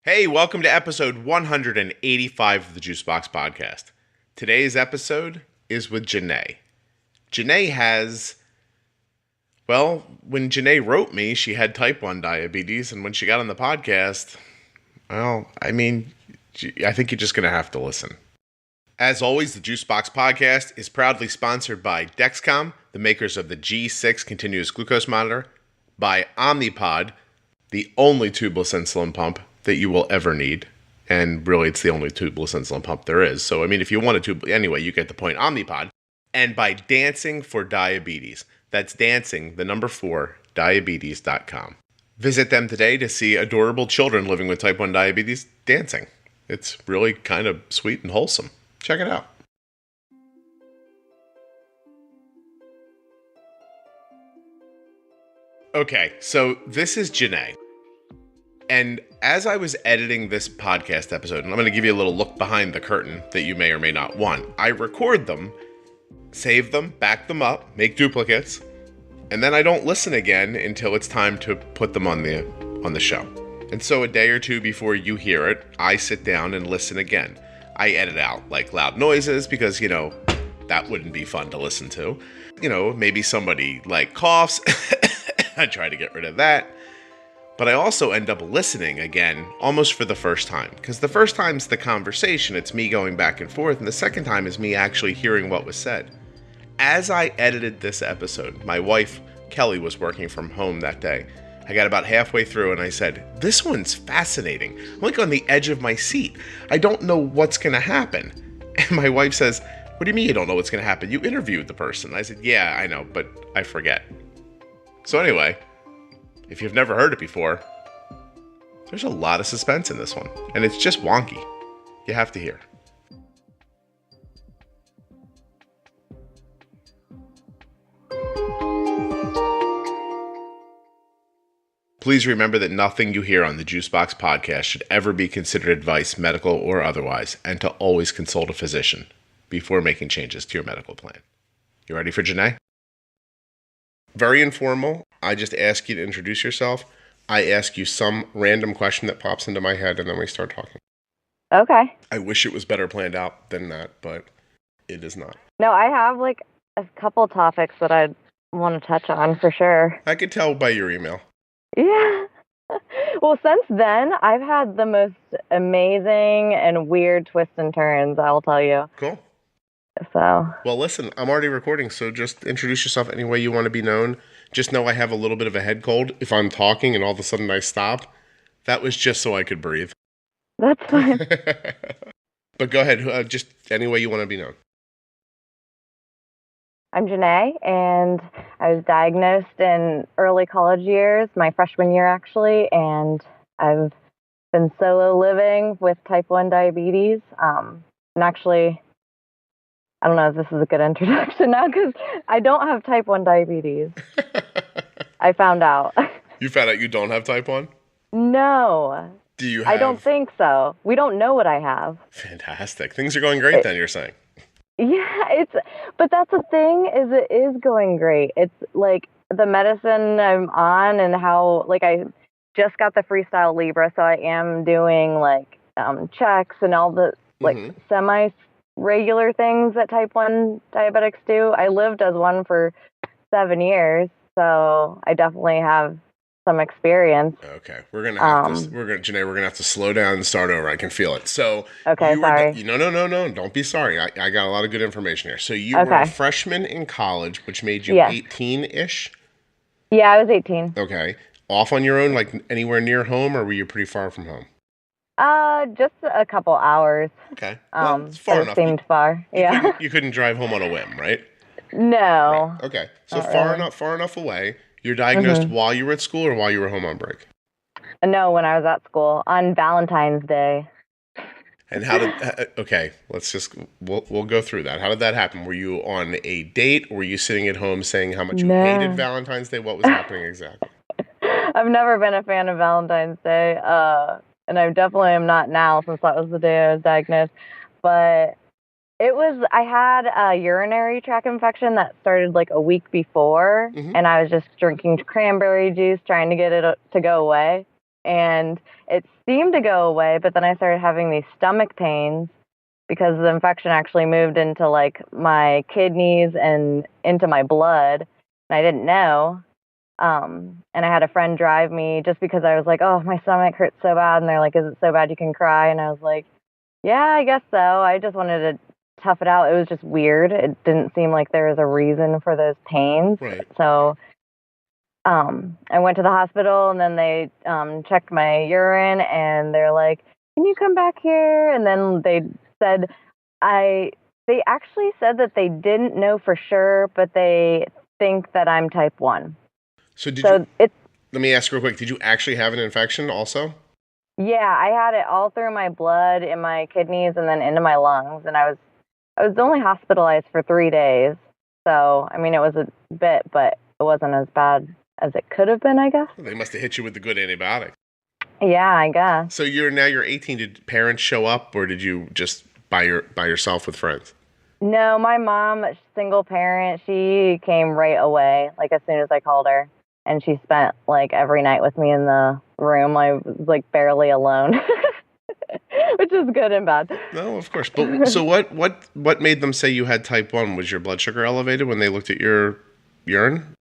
Hey, welcome to episode 185 of the Juicebox Podcast. Today's episode is with Janae. Janae has, when Janae wrote me, she had type 1 diabetes, and when she got on the podcast, I think you're just going to have to listen. As always, the Juicebox Podcast is proudly sponsored by Dexcom, the makers of the G6 continuous glucose monitor, by Omnipod, the only tubeless insulin pump that you will ever need. And really, it's the only tubeless insulin pump there is. So, if you want a tube, anyway, you get the point. Omnipod. And by Dancing for Diabetes. That's dancing, the number 4, diabetes.com. Visit them today to see adorable children living with type 1 diabetes dancing. It's really kind of sweet and wholesome. Check it out. Okay, so this is Janae. And as I was editing this podcast episode, and I'm going to give you a little look behind the curtain that you may or may not want, I record them, save them, back them up, make duplicates, and then I don't listen again until it's time to put them on the show. And so a day or two before you hear it, I sit down and listen again. I edit out like loud noises because, that wouldn't be fun to listen to. Maybe somebody like coughs. I try to get rid of that. But I also end up listening again, almost for the first time. Because the first time's the conversation, it's me going back and forth, and the second time is me actually hearing what was said. As I edited this episode, my wife, Kelly, was working from home that day. I got about halfway through and I said, this one's fascinating. I'm like on the edge of my seat. I don't know what's going to happen. And my wife says, what do you mean you don't know what's going to happen? You interviewed the person. I said, yeah, I know, but I forget. So anyway, if you've never heard it before, there's a lot of suspense in this one. And it's just wonky. You have to hear. Please remember that nothing you hear on the Juicebox Podcast should ever be considered advice, medical or otherwise, and to always consult a physician before making changes to your medical plan. You ready for Janae? Very informal. I just ask you to introduce yourself. I ask you some random question that pops into my head, and then we start talking. Okay. I wish it was better planned out than that, but it is not. No, I have a couple topics that I'd want to touch on for sure. I could tell by your email. Yeah. Well, since then, I've had the most amazing and weird twists and turns, I'll tell you. Cool. So. Well, listen, I'm already recording, so just introduce yourself any way you want to be known. Just know I have a little bit of a head cold. If I'm talking and all of a sudden I stop, that was just so I could breathe. That's fine. But go ahead, just any way you want to be known. I'm Janae, and I was diagnosed in early college years, my freshman year actually, and I've been solo living with type 1 diabetes. And actually, I don't know if this is a good introduction now because I don't have type 1 diabetes. I found out. You found out you don't have type 1? No. Do you have? I don't think so. We don't know what I have. Fantastic. Things are going great then, you're saying. Yeah, but that's the thing is it is going great. It's like the medicine I'm on and how I just got the Freestyle Libre, so I am doing checks and all the semi-regular things that type 1 diabetics do. I lived as one for 7 years, so I definitely have some experience. Okay, Janae, we're gonna have to slow down and start over. I can feel it. So okay, sorry. No, don't be sorry. I got a lot of good information here. So you were a freshman in college, which made you 18-ish? Yeah, I was 18. Okay. Off on your own, anywhere near home, or were you pretty far from home? Just a couple hours. Okay. Well, it's far enough. It seemed far. Yeah. You couldn't drive home on a whim, right? No. Right. Okay. So far enough away. You're diagnosed while you were at school or while you were home on break? No, when I was at school on Valentine's Day. And how did? Okay, we'll go through that. How did that happen? Were you on a date? Or were you sitting at home saying how much you hated Valentine's Day? What was happening exactly? I've never been a fan of Valentine's Day, and I definitely am not now since that was the day I was diagnosed. But I had a urinary tract infection that started a week before, and I was just drinking cranberry juice trying to get it to go away. and it seemed to go away, but then I started having these stomach pains because the infection actually moved into like my kidneys and into my blood, and I didn't know. And I had a friend drive me just because I was like, oh, my stomach hurts so bad. And they're like, is it so bad you can cry? And I was like, yeah, I guess so. I just wanted to tough it out. It was just weird. It didn't seem like there was a reason for those pains. Right. So I went to the hospital, and then they checked my urine, and they're like, can you come back here? And then they said, they actually said that they didn't know for sure, but they think that I'm type 1. So let me ask real quick, did you actually have an infection also? Yeah, I had it all through my blood, in my kidneys, and then into my lungs. And I was only hospitalized for 3 days. So, I mean, it was a bit, but it wasn't as bad as it could have been, I guess. Well, they must have hit you with the good antibiotic. Yeah, I guess. So you're 18. Did parents show up, or did you just by yourself with friends? No, my mom, single parent, she came right away, like as soon as I called her. And she spent like every night with me in the room. I was like barely alone, which is good and bad. No, of course. But so what made them say you had type 1? Was your blood sugar elevated when they looked at your urine?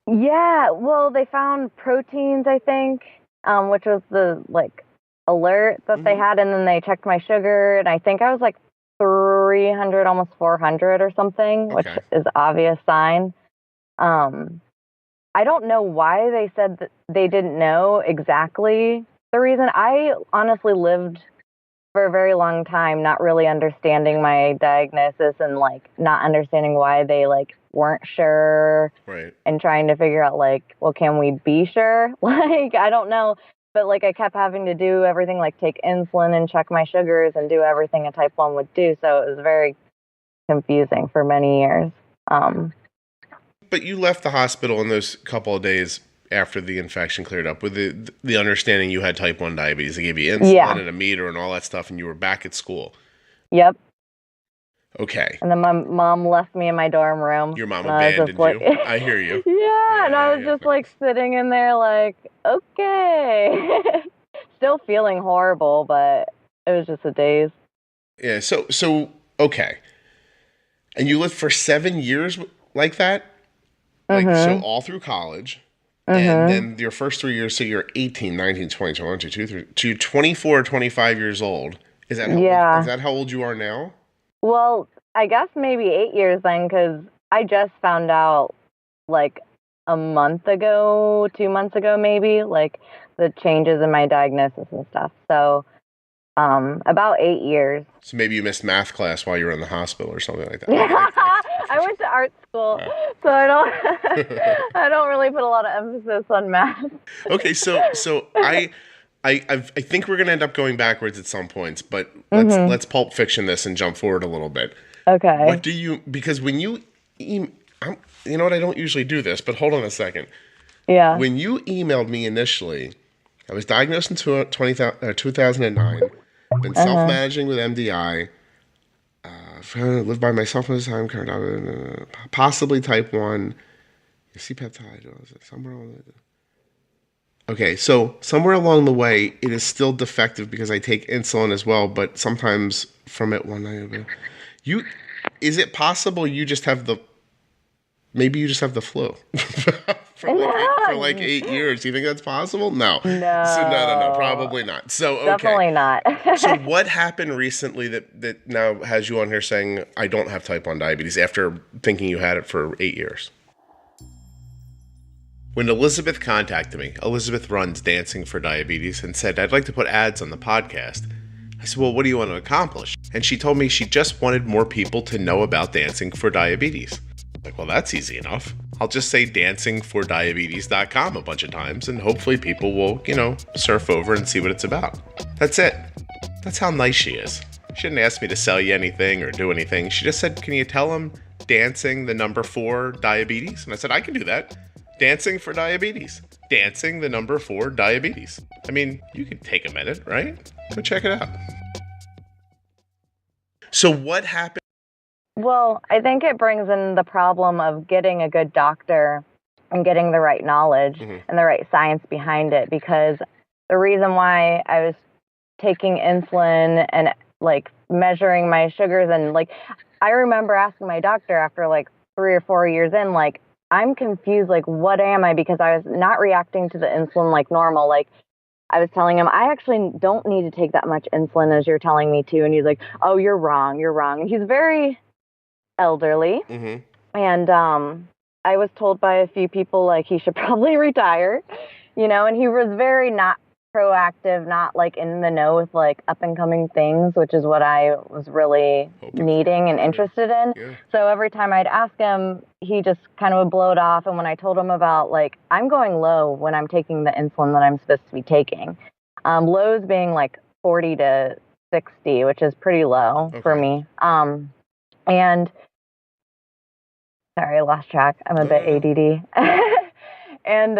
Yeah, well, they found proteins, I think, which was the like alert that they had, and then they checked my sugar, and I think I was like 300, almost 400 or something, which is obvious sign. I don't know why they said that they didn't know exactly the reason. I honestly lived for a very long time not really understanding my diagnosis and like not understanding why they like weren't sure, right? And trying to figure out like, well, can we be sure? Like, I don't know. But like I kept having to do everything, like take insulin and check my sugars and do everything a type 1 would do. So it was very confusing for many years. But you left the hospital in those couple of days after the infection cleared up with the understanding you had type 1 diabetes. They gave you insulin and a meter and all that stuff, and you were back at school. Yep. Okay. And then my mom left me in my dorm room. Your mom abandoned you. I hear you. Yeah, and I was just like sitting in there like, okay. Still feeling horrible, but it was just a daze. Yeah, so okay. And you lived for 7 years like that? Like, so all through college, and then your first 3 years, so you're 18, 19, 20, 21, 22, 24, 25 years old. Is that how old you are now? Well, I guess maybe 8 years then, because I just found out like a month ago, 2 months ago maybe, like the changes in my diagnosis and stuff. So about 8 years. So maybe you missed math class while you were in the hospital or something like that. I went to art school, so I don't really put a lot of emphasis on math. Okay, so I think we're gonna end up going backwards at some points, but let's Pulp Fiction this and jump forward a little bit. Okay. Because when you you know what, I don't usually do this, but hold on a second. Yeah. When you emailed me initially, I was diagnosed in 2009. Been self-managing with MDI. Lived by myself all the time. Possibly type 1. C-peptide. Okay, so somewhere along the way, it is still defective because I take insulin as well, but sometimes from it one night. Is it possible you just have the flu for like 8 years? Do you think that's possible? No. No. So no, probably not. So okay. Definitely not. So what happened recently that now has you on here saying I don't have type 1 diabetes after thinking you had it for 8 years? When Elizabeth contacted me, Elizabeth runs Dancing for Diabetes, and said, I'd like to put ads on the podcast. I said, well, what do you want to accomplish? And she told me she just wanted more people to know about Dancing for Diabetes. Like, well, that's easy enough. I'll just say dancingfordiabetes.com a bunch of times, and hopefully people will, surf over and see what it's about. That's it. That's how nice she is. She didn't ask me to sell you anything or do anything. She just said, can you tell them dancing the number 4 diabetes? And I said, I can do that. Dancing for Diabetes. Dancing the number 4 diabetes. I mean, you could take a minute, right? Go check it out. So what happened? Well, I think it brings in the problem of getting a good doctor and getting the right knowledge and the right science behind it, because the reason why I was taking insulin and like measuring my sugars, and like I remember asking my doctor after like 3 or 4 years in, like, I'm confused, like, what am I? Because I was not reacting to the insulin like normal. Like, I was telling him, I actually don't need to take that much insulin as you're telling me to. And he's like, oh, you're wrong. And he's very elderly. Mm-hmm. And I was told by a few people, like, he should probably retire, and he was very not proactive, not like in the know with like up and coming things, which is what I was really needing and interested in. Yeah. So every time I'd ask him, he just kind of would blow it off. And when I told him about like, I'm going low when I'm taking the insulin that I'm supposed to be taking, lows being like 40 to 60, which is pretty low for me. And sorry, I lost track. I'm a bit ADD. And,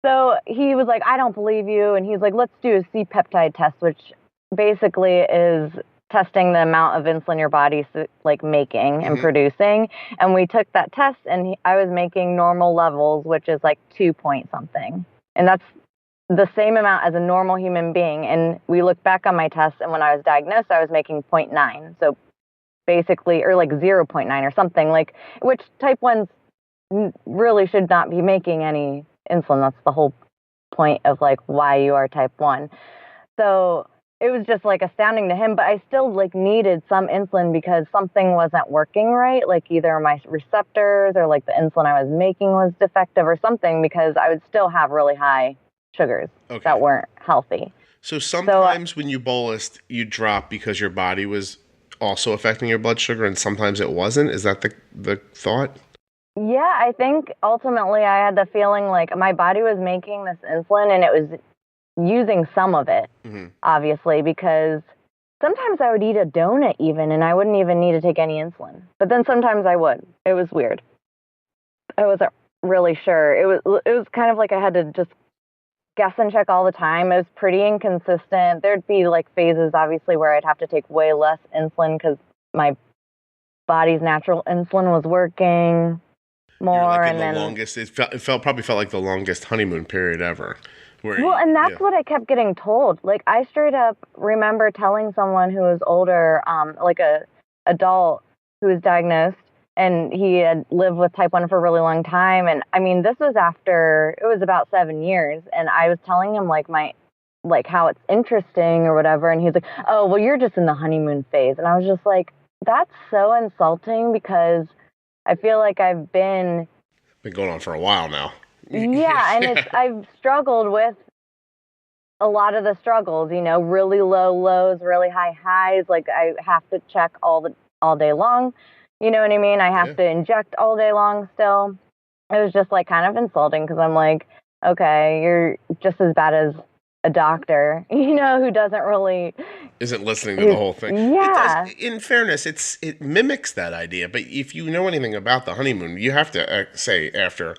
so he was like, I don't believe you. And he's like, let's do a C-peptide test, which basically is testing the amount of insulin your body's like making and producing. And we took that test and I was making normal levels, which is like 2 point something. And that's the same amount as a normal human being. And we looked back on my test, and when I was diagnosed, I was making 0.9. So basically, or like 0.9 or something, like, which type 1s really should not be making any insulin. That's the whole point of like why you are type 1. So it was just like astounding to him, but I still like needed some insulin because something wasn't working right. Like either my receptors or like the insulin I was making was defective or something, because I would still have really high sugars that weren't healthy. So sometimes when you bolused, you drop because your body was also affecting your blood sugar, and sometimes it wasn't. Is that the thought? Yeah, I think ultimately I had the feeling like my body was making this insulin and it was using some of it, obviously, because sometimes I would eat a donut even and I wouldn't even need to take any insulin. But then sometimes I would. It was weird. I wasn't really sure. It was kind of like I had to just guess and check all the time. It was pretty inconsistent. There'd be like phases, obviously, where I'd have to take way less insulin because my body's natural insulin was working more. You're like in and the then longest. It probably felt like the longest honeymoon period ever. And that's what I kept getting told. Like, I straight up remember telling someone who was older, like a adult who was diagnosed, and he had lived with type 1 for a really long time. And I mean, this was after, it was about 7 years. And I was telling him like how it's interesting or whatever. And he's like, oh, well, you're just in the honeymoon phase. And I was just like, that's so insulting, because I feel like I've been going on for a while now. Yeah, and I've struggled with a lot of the struggles, really low lows, really high highs. Like, I have to check all day long. You know what I mean? I have to inject all day long still. It was just like kind of insulting, because I'm like, okay, you're just as bad as a doctor, who isn't listening to the whole thing. Yeah. In fairness, it mimics that idea. But if you know anything about the honeymoon, you have to say after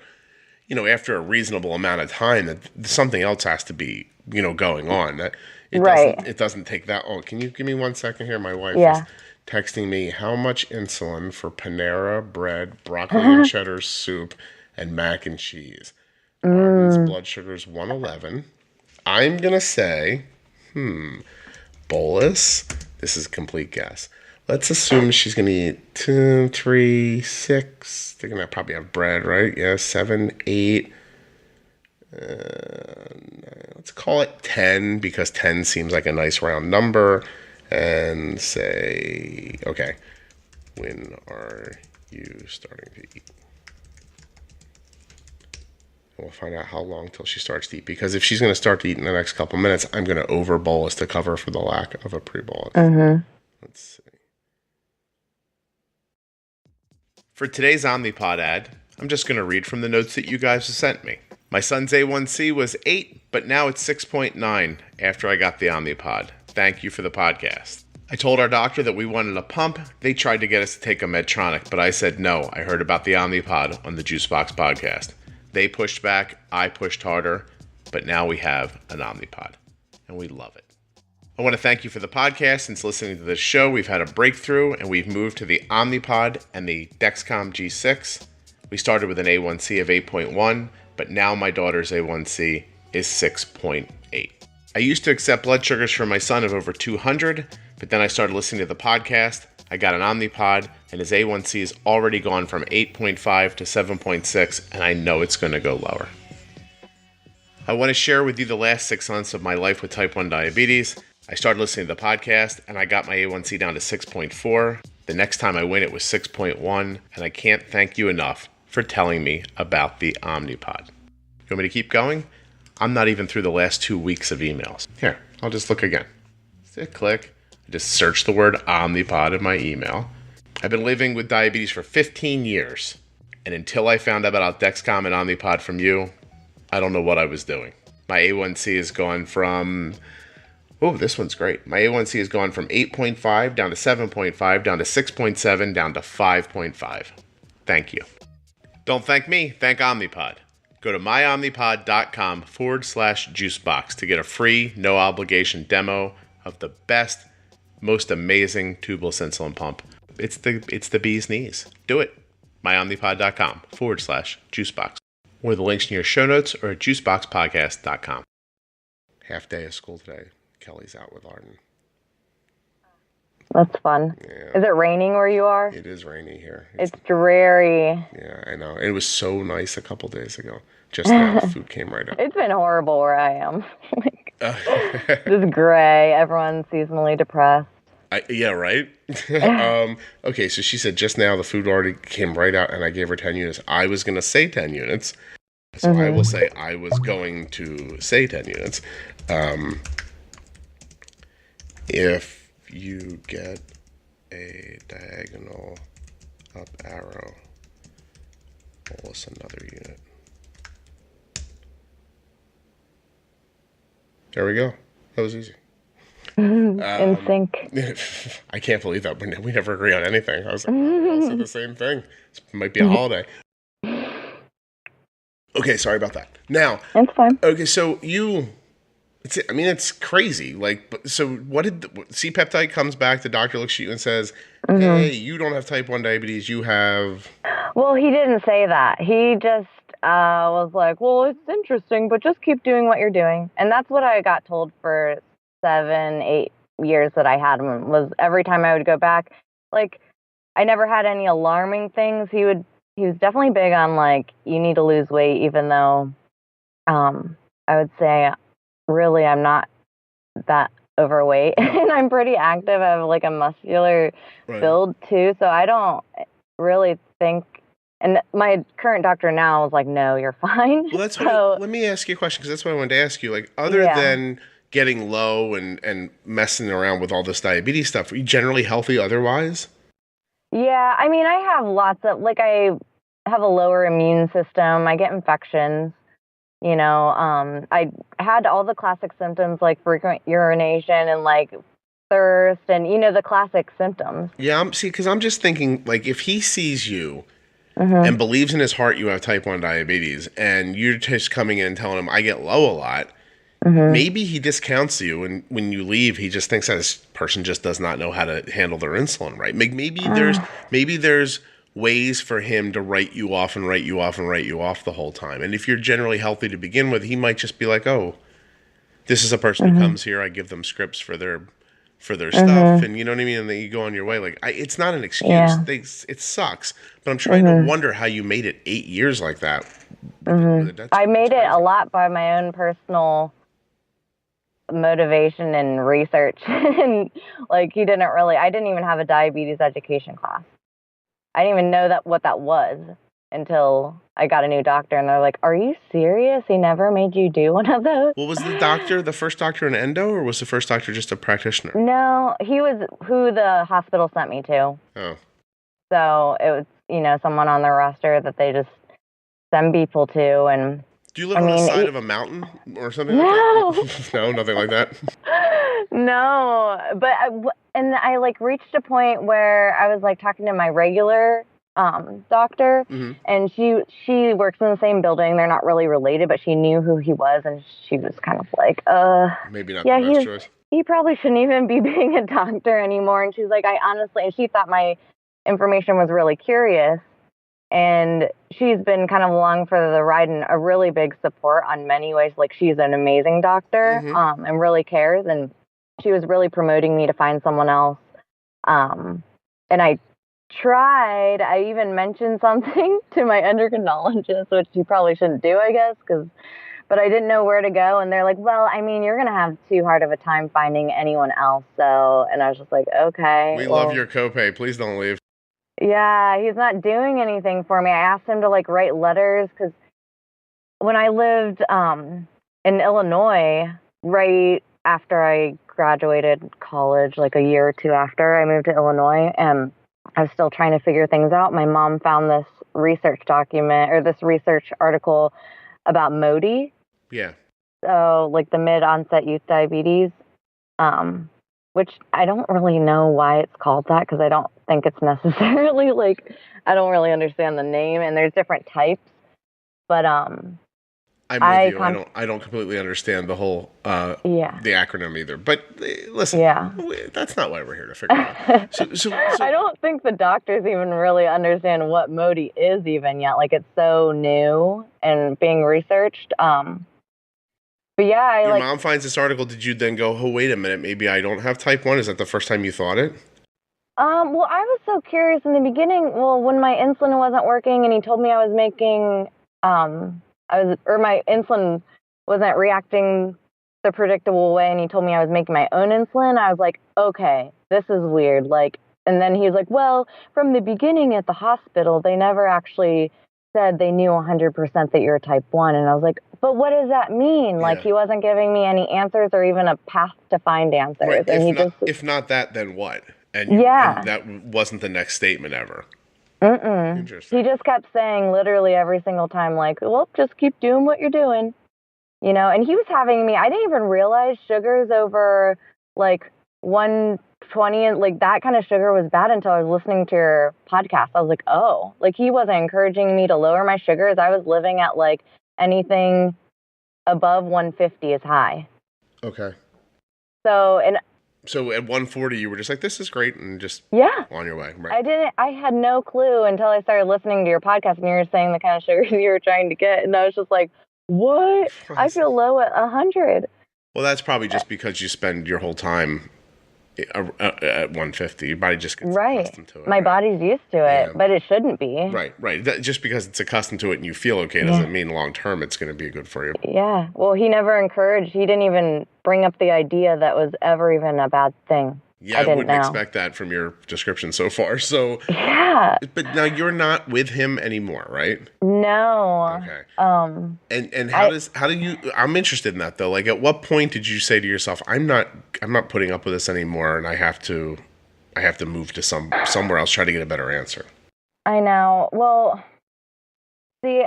a reasonable amount of time that something else has to be, going on. That it doesn't take that long. Can you give me 1 second here? My wife is texting me, how much insulin for Panera bread, broccoli and cheddar soup, and mac and cheese? Arden's blood sugar is 111. I'm going to say, bolus. This is a complete guess. Let's assume she's going to eat 2, 3, 6. They're going to probably have bread, right? Yeah, 7, 8. Let's call it 10, because 10 seems like a nice round number. And say, okay, when are you starting to eat? We'll find out how long till she starts to eat. Because if she's going to start to eat in the next couple minutes, I'm going to over bolus to cover for the lack of a pre-bolus. Let's see. For today's Omnipod ad, I'm just going to read from the notes that you guys have sent me. My son's A1C was 8, but now it's 6.9 after I got the Omnipod. Thank you for the podcast. I told our doctor that we wanted a pump. They tried to get us to take a Medtronic, but I said no. I heard about the Omnipod on the Juicebox podcast. They pushed back, I pushed harder, but now we have an Omnipod, and we love it. I want to thank you for the podcast. Since listening to this show, we've had a breakthrough, and we've moved to the Omnipod and the Dexcom G6. We started with an A1C of 8.1, but now my daughter's A1C is 6.8. I used to accept blood sugars for my son of over 200, but then I started listening to the podcast. I got an Omnipod, and his A1C has already gone from 8.5 to 7.6, and I know it's going to go lower. I want to share with you the last 6 months of my life with type 1 diabetes. I started listening to the podcast, and I got my A1C down to 6.4. The next time I went, it was 6.1, and I can't thank you enough for telling me about the Omnipod. You want me to keep going? I'm not even through the last 2 weeks of emails. Here, I'll just look again. Click. I just search the word Omnipod in my email. I've been living with diabetes for 15 years, and until I found out about Dexcom and Omnipod from you, I don't know what I was doing. My A1C has gone from... Oh, this one's great. My A1C has gone from 8.5 down to 7.5, down to 6.7, down to 5.5. Thank you. Don't thank me. Thank Omnipod. Go to myomnipod.com/juicebox to get a free, no obligation demo of the best, most amazing tubeless insulin pump. It's the bee's knees. Do it. myomnipod.com/juicebox. Or the links in your show notes or at juiceboxpodcast.com. Half day of school today. Kelly's out with Arden. That's fun. Yeah. Is it raining where you are? It is rainy here. It's dreary. Yeah, I know. It was so nice a couple days ago. Just now, the food came right up. It's been horrible where I am. Just gray. Everyone's seasonally depressed. Yeah, right? Okay, so she said just now the food already came right out and I gave her 10 units. I was going to say 10 units. So I will say I was going to say 10 units. If you get a diagonal up arrow, bolus another unit. There we go. That was easy. In sync. I can't believe that. We never agree on anything. I was like, we all said the same thing. This might be a holiday. Okay, sorry about that. Now, it's fine. Okay, so it's crazy. So what did C-peptide comes back? The doctor looks at you and says, "Hey, you don't have type 1 diabetes. You have." Well, he didn't say that. He just was like, "Well, it's interesting, but just keep doing what you're doing." And that's what I got told for 7-8 years that I had him. Was every time I would go back, like, I never had any alarming things. He was definitely big on, like, you need to lose weight, even though I would say really I'm not that overweight and I'm pretty active. I have like a muscular build too, so I don't really think. And my current doctor now is like, "No, you're fine." Well, that's let me ask you a question, because that's what I wanted to ask you. Like, other than getting low and messing around with all this diabetes stuff, are you generally healthy otherwise? Yeah, I mean, I have lots of, like, I have a lower immune system. I get infections. I had all the classic symptoms like frequent urination and like thirst and, the classic symptoms. Yeah, because I'm just thinking, like, if he sees you and believes in his heart you have type 1 diabetes and you're just coming in and telling him I get low a lot, maybe he discounts you, and when you leave, he just thinks that this person just does not know how to handle their insulin right. Maybe there's ways for him to write you off the whole time. And if you're generally healthy to begin with, he might just be like, "Oh, this is a person who comes here. I give them scripts for their stuff," and you know what I mean. And then you go on your way. Like, it's not an excuse. Yeah. It sucks, but I'm trying to wonder how you made it 8 years like that. I made it a lot by my own personal motivation and research. And like, I didn't even have a diabetes education class. I didn't even know what that was until I got a new doctor, and they're like, "Are you serious? He never made you do one of those?" Well, was the first doctor an endo, or was the first doctor just a practitioner? No, he was who the hospital sent me to. Oh. So it was, someone on their roster that they just send people to. And do you live on the side of a mountain or something like that? No, nothing like that. No, but I like reached a point where I was like talking to my regular doctor, and she works in the same building. They're not really related, but she knew who he was, and she was kind of like, maybe not the best choice. He probably shouldn't even be being a doctor anymore. And she's like, and she thought my information was really curious, And she's been kind of along for the ride and a really big support on many ways. Like, she's an amazing doctor, and really cares. And she was really promoting me to find someone else. And I tried. I even mentioned something to my endocrinologist, which you probably shouldn't do, I guess, but I didn't know where to go. And they're like, well, I mean, you're going to have too hard of a time finding anyone else. So, and I was just like, okay. We love your copay. Please don't leave. Yeah, he's not doing anything for me. I asked him to like write letters because when I lived in Illinois, right after I graduated college, like a year or two after, I moved to Illinois, and I was still trying to figure things out. My mom found this research document or this research article about Mody. Yeah. So like the mid-onset youth diabetes, which I don't really know why it's called that, because I don't think it's necessarily like, I don't really understand the name, and there's different types. But I'm with you. I don't completely understand the whole the acronym either. But listen, that's not why we're here to figure it out. So I don't think the doctors even really understand what Mody is even yet. Like, it's so new and being researched. But yeah, your mom finds this article. Did you then go, oh, wait a minute, maybe I don't have type 1? Is that the first time you thought it? Well, I was so curious in the beginning. Well, when my insulin wasn't working and he told me I was making, my insulin wasn't reacting the predictable way, and he told me I was making my own insulin, I was like, okay, this is weird. Like, and then he's like, well, from the beginning at the hospital, they never actually said they knew 100% that you're type 1. And I was like, but what does that mean? Like, he wasn't giving me any answers or even a path to find answers. Right. And if not that, then what? And that wasn't the next statement ever. Interesting. He just kept saying literally every single time, like, well, just keep doing what you're doing. You know, and he was having me, I didn't even realize sugars over like 120 and like that kind of sugar was bad until I was listening to your podcast. I was like, oh, like he wasn't encouraging me to lower my sugars. I was living at like anything above 150 is high. Okay. So at 140, you were just like, this is great, and just on your way. Right. I had no clue until I started listening to your podcast and you were saying the kind of sugars you were trying to get. And I was just like, what? I feel low at 100. Well, that's probably just because you spend your whole time at 150. Your body just gets accustomed to it. My body's used to it, but it shouldn't be. Right. Just because it's accustomed to it and you feel okay doesn't mean long term it's going to be good for you. Yeah. Well, he never encouraged. He didn't even bring up the idea that was ever even a bad thing. Yeah, I wouldn't expect that from your description so far. So but now you're not with him anymore, right? No. Okay. And how do you? I'm interested in that though. Like, at what point did you say to yourself, I'm not putting up with this anymore, and I have to move to somewhere else, try to get a better answer? I know. Well, see,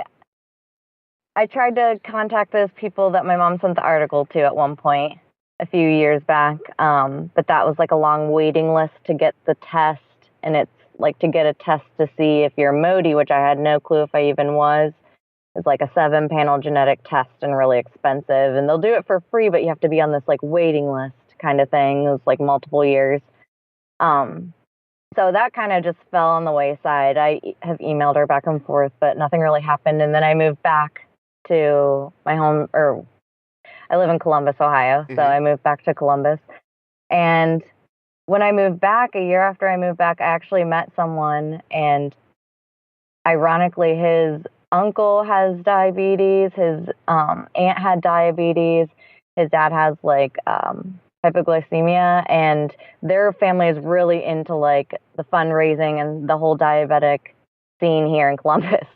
I tried to contact those people that my mom sent the article to at one point a few years back, but that was like a long waiting list to get the test, and it's like to get a test to see if you're Mody, which I had no clue if I even was. It's like a 7-panel genetic test and really expensive, and they'll do it for free, but you have to be on this like waiting list kind of thing. It was like multiple years. So that kind of just fell on the wayside. I have emailed her back and forth, but nothing really happened. And then I moved back to my home, or I live in Columbus, Ohio. So I moved back to Columbus. And when I moved back, a year after I moved back, I actually met someone, and ironically, his uncle has diabetes, his aunt had diabetes, his dad has like hypoglycemia, and their family is really into like the fundraising and the whole diabetic scene here in Columbus,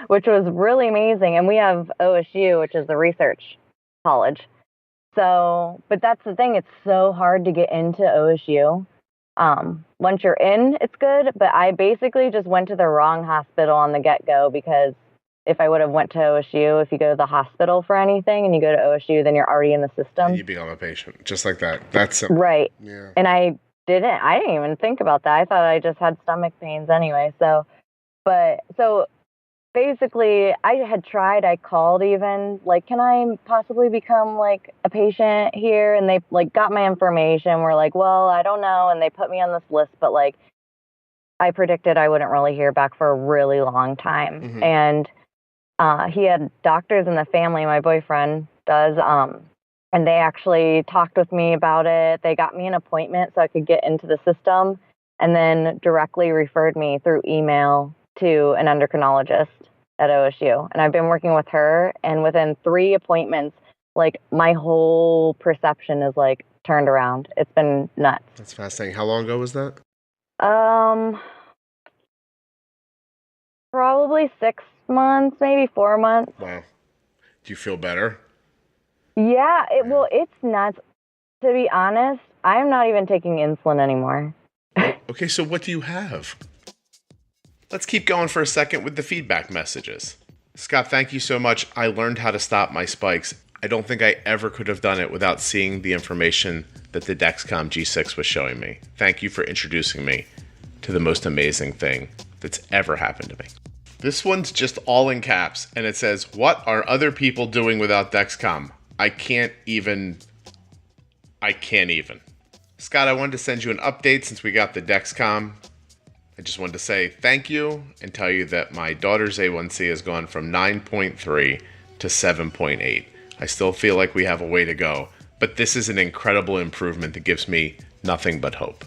which was really amazing. And we have OSU, which is the research college. So, but that's the thing, it's so hard to get into OSU. Once you're in, it's good, but I basically just went to the wrong hospital on the get-go, because if I would have went to OSU, if you go to the hospital for anything and you go to OSU, then you're already in the system. You become a patient, just like that. That's simple. Right. Yeah. And I didn't even think about that. I thought I just had stomach pains anyway. So basically, I called even, like, can I possibly become, like, a patient here? And they, like, got my information. We're like, well, I don't know. And they put me on this list. But, like, I predicted I wouldn't really hear back for a really long time. Mm-hmm. And he had doctors in the family, my boyfriend does, and they actually talked with me about it. They got me an appointment so I could get into the system, and then directly referred me through email to an endocrinologist at OSU. And I've been working with her, and within 3 appointments, like, my whole perception is like turned around. It's been nuts. That's fascinating. How long ago was that? Probably 6 months, maybe 4 months. Wow. Do you feel better? Yeah, it's nuts. To be honest, I'm not even taking insulin anymore. Okay, so what do you have? Let's keep going for a second with the feedback messages. Scott, thank you so much. I learned how to stop my spikes. I don't think I ever could have done it without seeing the information that the Dexcom G6 was showing me. Thank you for introducing me to the most amazing thing that's ever happened to me. This one's just all in caps, and it says, "What are other people doing without Dexcom? I can't even. Scott, I wanted to send you an update since we got the Dexcom. I just wanted to say thank you and tell you that my daughter's A1C has gone from 9.3 to 7.8. I still feel like we have a way to go, but this is an incredible improvement that gives me nothing but hope."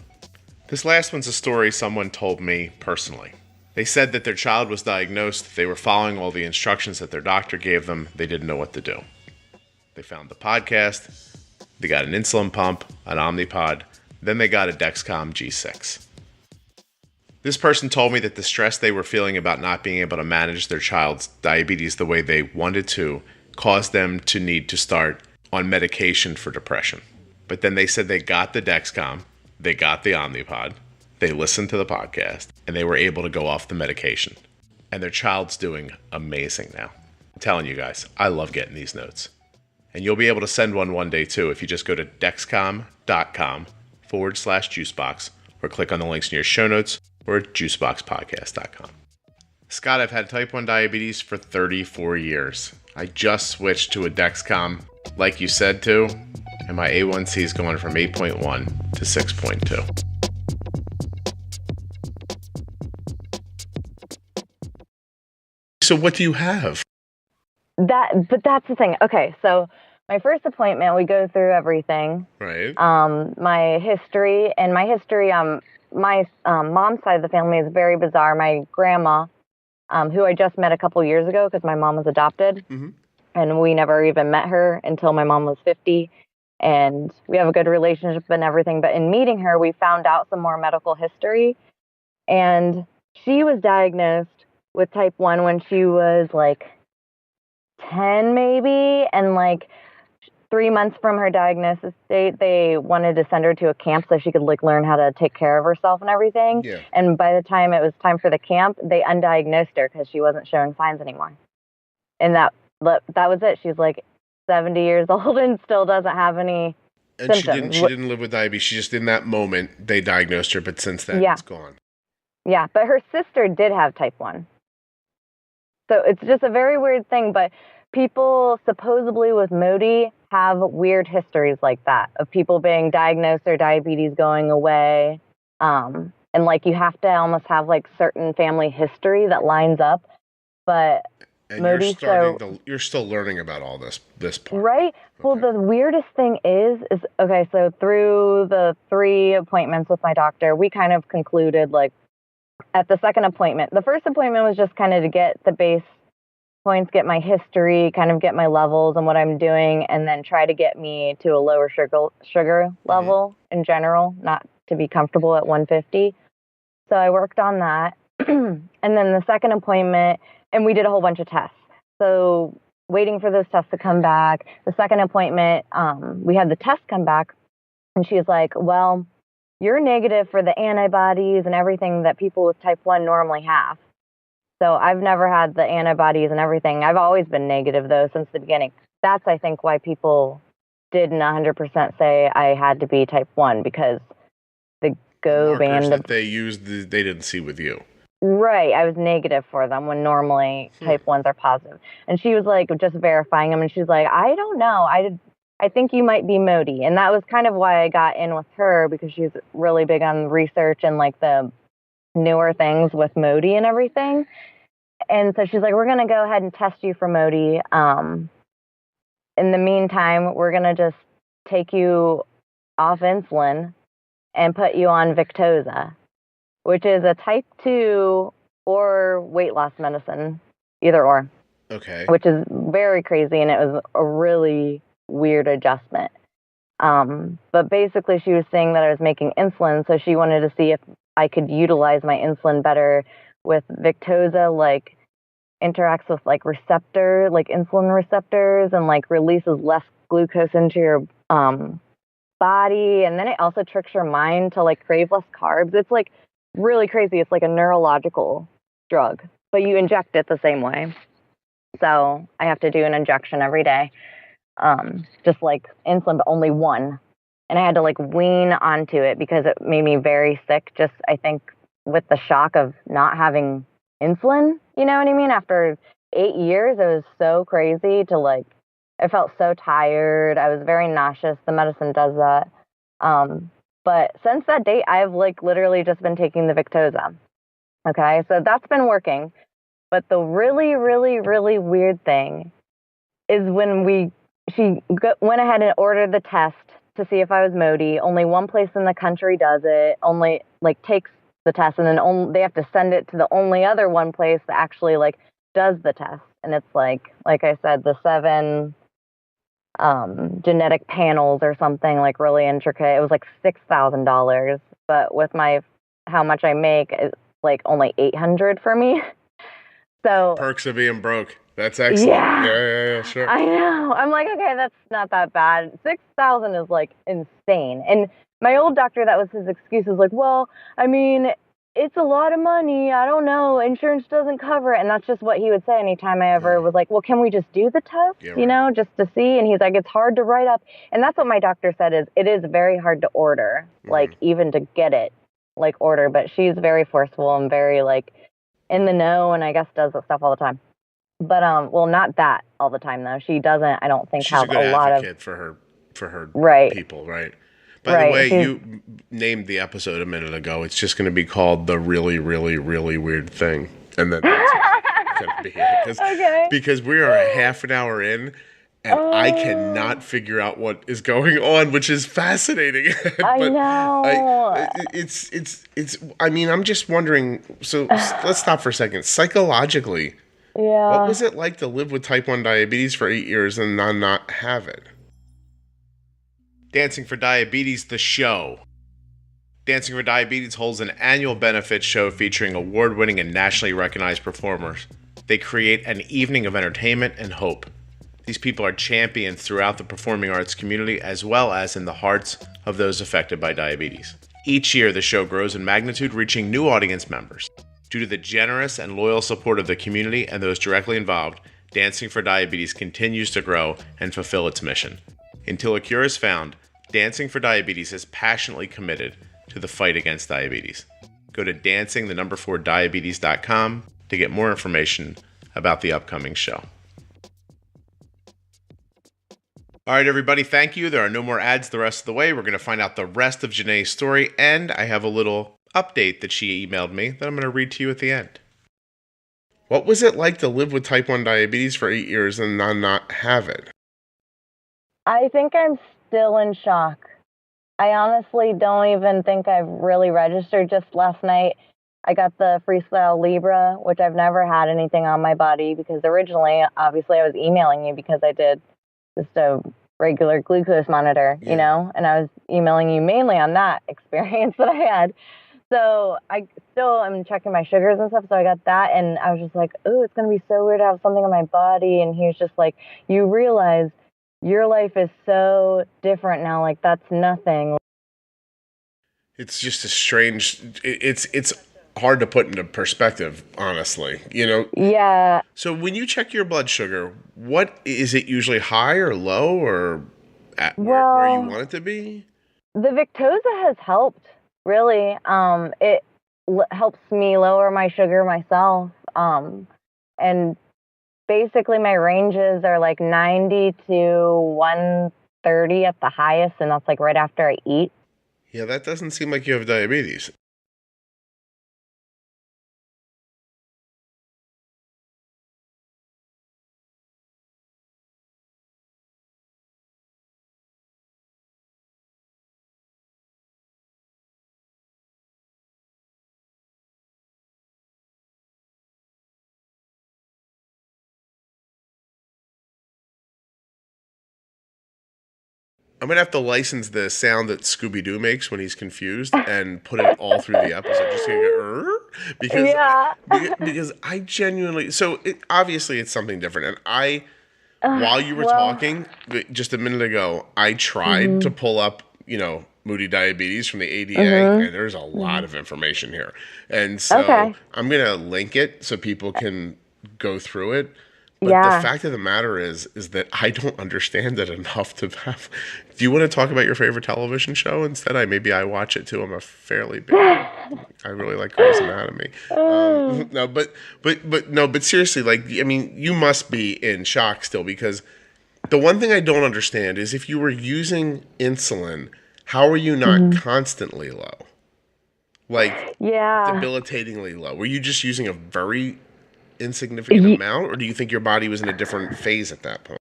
This last one's a story someone told me personally. They said that their child was diagnosed, they were following all the instructions that their doctor gave them, they didn't know what to do. They found the podcast, they got an insulin pump, an Omnipod, then they got a Dexcom G6. This person told me that the stress they were feeling about not being able to manage their child's diabetes the way they wanted to caused them to need to start on medication for depression. But then they said they got the Dexcom, they got the Omnipod, they listened to the podcast, and they were able to go off the medication. And their child's doing amazing now. I'm telling you guys, I love getting these notes. And you'll be able to send one day too if you just go to dexcom.com/juicebox or click on the links in your show notes or at juiceboxpodcast.com. Scott, I've had type 1 diabetes for 34 years. I just switched to a Dexcom, like you said to, and my A1C is going from 8.1 to 6.2. So what do you have? But that's the thing. Okay, so my first appointment, we go through everything. Right. My history, my mom's side of the family is very bizarre. My grandma, who I just met a couple years ago because my mom was adopted, and we never even met her until my mom was 50, and we have a good relationship and everything. But in meeting her, we found out some more medical history, and she was diagnosed with type 1 when she was like 10 maybe, and like 3 months from her diagnosis date, they wanted to send her to a camp so she could like learn how to take care of herself and everything. Yeah. And by the time it was time for the camp, they undiagnosed her because she wasn't showing signs anymore. And that was it. She's like 70 years old and still doesn't have any symptoms. She didn't live with diabetes. She just, in that moment, they diagnosed her, but since then, it's gone. Yeah, but her sister did have type 1. So it's just a very weird thing, but people supposedly with Mody have weird histories like that of people being diagnosed, their diabetes going away. And like you have to almost have like certain family history that lines up. But and Mody, you're still learning about all this part. Right? Okay. Well, the weirdest thing is okay, so through the 3 appointments with my doctor, we kind of concluded like at the second appointment. The first appointment was just kind of to get the base points, get my history, kind of get my levels and what I'm doing, and then try to get me to a lower sugar level in general, not to be comfortable at 150. So I worked on that. And then the second appointment, and we did a whole bunch of tests. So waiting for those tests to come back. The second appointment, we had the test come back, and she was like, well, you're negative for the antibodies and everything that people with type 1 normally have. So I've never had the antibodies and everything. I've always been negative, though, since the beginning. That's, I think, why people didn't 100% say I had to be type 1, because the Go band that they used, they didn't see with you. Right. I was negative for them when normally type 1s are positive. And she was like just verifying them, and she's like, I don't know. I think you might be Mody. And that was kind of why I got in with her, because she's really big on research and like the newer things with Mody and everything. And so she's like, we're going to go ahead and test you for Mody. In the meantime, we're going to just take you off insulin and put you on Victoza, which is a type 2 or weight loss medicine, either or. Okay. Which is very crazy, and it was a really weird adjustment. But basically, she was saying that I was making insulin, so she wanted to see if I could utilize my insulin better with Victoza, like interacts with like insulin receptors, and like releases less glucose into your body, and then it also tricks your mind to like crave less carbs. It's like really crazy. It's like a neurological drug, but you inject it the same way. So I have to do an injection every day, just like insulin, but only one. And I had to like wean onto it because it made me very sick. Just, I think, with the shock of not having insulin, you know what I mean? After 8 years, it was so crazy to like, I felt so tired. I was very nauseous. The medicine does that. But since that date, I've like literally just been taking the Victoza. Okay, so that's been working. But the really, really, really weird thing is when she went ahead and ordered the test to see if I was Mody. Only one place in the country does it. Only like takes the test, and then they have to send it to the only other one place that actually like does the test. And it's like I said, the 7 genetic panels or something, like really intricate. It was like $6,000, but with how much I make, it's like only $800 for me. So perks of being broke. That's excellent. Yeah, sure. I know. I'm like, okay, that's not that bad. 6,000 is like insane. And my old doctor, that was his excuse, was like, well, I mean, it's a lot of money. I don't know. Insurance doesn't cover it. And that's just what he would say anytime I ever was like, well, can we just do the test, just to see? And he's like, it's hard to write up. And that's what my doctor said, is it is very hard to order, like even to get it, like order. But she's very forceful and very like in the know, and I guess does that stuff all the time. But well, not that all the time though. She doesn't, I don't think, she's have a good lot advocate of for her right people, right? By the way, you named the episode a minute ago. It's just going to be called The Really, Really, Really Weird Thing. And then that's going to be it. Because we are a half an hour in, and I cannot figure out what is going on, which is fascinating. But I know. I mean, I'm just wondering, so let's stop for a second. Psychologically, what was it like to live with type 1 diabetes for 8 years and not have it? Dancing for Diabetes, the show. Dancing for Diabetes holds an annual benefit show featuring award-winning and nationally recognized performers. They create an evening of entertainment and hope. These people are champions throughout the performing arts community, as well as in the hearts of those affected by diabetes. Each year, the show grows in magnitude, reaching new audience members. Due to the generous and loyal support of the community and those directly involved, Dancing for Diabetes continues to grow and fulfill its mission. Until a cure is found, Dancing for Diabetes is passionately committed to the fight against diabetes. Go to dancing4diabetes.com to get more information about the upcoming show. All right, everybody, thank you. There are no more ads the rest of the way. We're going to find out the rest of Janae's story, and I have a little update that she emailed me that I'm going to read to you at the end. What was it like to live with type 1 diabetes for 8 years and not have it? I think I'm still in shock. I honestly don't even think I've really registered. Just last night, I got the Freestyle Libre, which I've never had anything on my body, because originally, obviously, I was emailing you because I did just a regular glucose monitor, and I was emailing you mainly on that experience that I had. So I still am checking my sugars and stuff. So I got that, and I was just like, oh, it's going to be so weird to have something on my body. And he was just like, you realize your life is so different now. Like, that's nothing. It's just a strange, it's hard to put into perspective, honestly, Yeah. So when you check your blood sugar, what is it usually, high or low, or at where you want it to be? The Victoza has helped, really. It helps me lower my sugar myself. And basically my ranges are like 90 to 130 at the highest, and that's like right after I eat. Yeah, that doesn't seem like you have diabetes. I'm going to have to license the sound that Scooby-Doo makes when he's confused and put it all through the episode. Just going to go, because I genuinely, obviously it's something different. And while you were talking just a minute ago, I tried to pull up, Mody Diabetes from the ADA, and there's a lot of information here. And so I'm going to link it so people can go through it. But the fact of the matter is that I don't understand it enough to have. Do you want to talk about your favorite television show instead? Maybe I watch it too. I'm a fairly big. I really like Grey's Anatomy. But seriously, you must be in shock still, because the one thing I don't understand is if you were using insulin, how are you not constantly low? Debilitatingly low. Were you just using a very insignificant amount, or do you think your body was in a different phase at that point?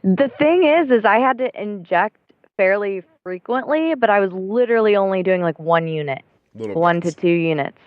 The thing is I had to inject fairly frequently, but I was literally only doing 1 unit, 1 to 2 units.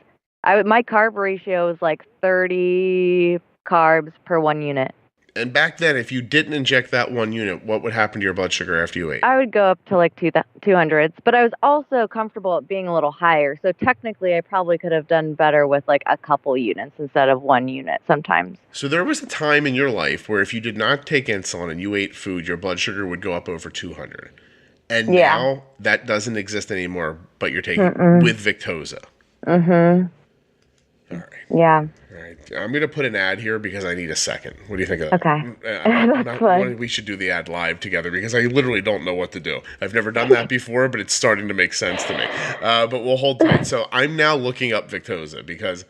My carb ratio was 30 carbs per 1 unit. And back then, if you didn't inject that 1 unit, what would happen to your blood sugar after you ate? I would go up to 200s, but I was also comfortable at being a little higher. So technically, I probably could have done better with a couple units instead of 1 unit sometimes. So there was a time in your life where if you did not take insulin and you ate food, your blood sugar would go up over 200. And now that doesn't exist anymore, but you're taking with Victoza. All right. Yeah. All right. I'm going to put an ad here because I need a second. What do you think of that? Okay. That's fine. We should do the ad live together because I literally don't know what to do. I've never done that before, but it's starting to make sense to me. But we'll hold tight. So I'm now looking up Victoza because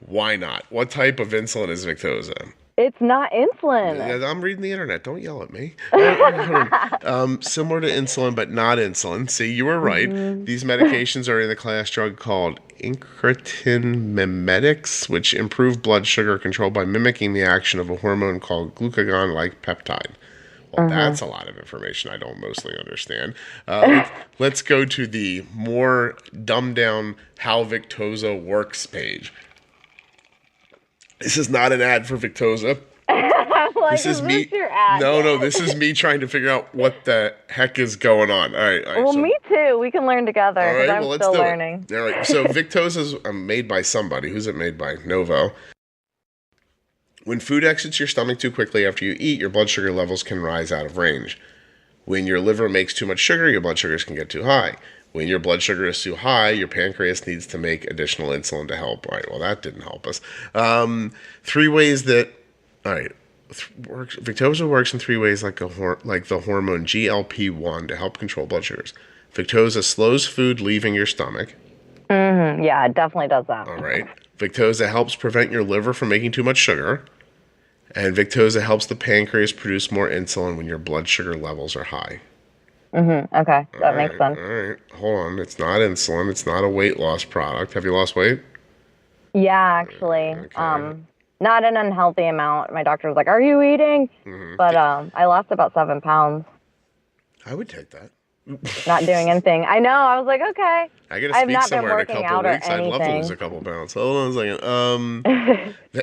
why not? What type of insulin is Victoza? It's not insulin. I'm reading the internet. Don't yell at me. Similar to insulin, but not insulin. See, you were right. These medications are in the class drug called incretin mimetics, which improve blood sugar control by mimicking the action of a hormone called glucagon-like peptide. Well, that's a lot of information I don't mostly understand. Let's go to the more dumbed-down How Victoza Works page. This is not an ad for Victoza. This is me. Your ad? No, this is me trying to figure out what the heck is going on. All right. Well, me too. We can learn together because I'm still learning. All right. So Victoza is made by somebody. Who's it made by? Novo. When food exits your stomach too quickly after you eat, your blood sugar levels can rise out of range. When your liver makes too much sugar, your blood sugars can get too high. When your blood sugar is too high, your pancreas needs to make additional insulin to help. All right, well, that didn't help us. 3 ways that, Victoza works in 3 ways like the hormone GLP-1 to help control blood sugars. Victoza slows food leaving your stomach. Yeah, it definitely does that. All right. Victoza helps prevent your liver from making too much sugar. And Victoza helps the pancreas produce more insulin when your blood sugar levels are high. Okay, that makes sense. All right, hold on. It's not insulin. It's not a weight loss product. Have you lost weight? Yeah, actually. Okay. Not an unhealthy amount. My doctor was like, "Are you eating?" But I lost about 7 pounds. I would take that. Not doing anything. I know. I was like, okay. I got to speak somewhere in a couple of weeks. I'd love to lose a couple pounds. Hold on a second.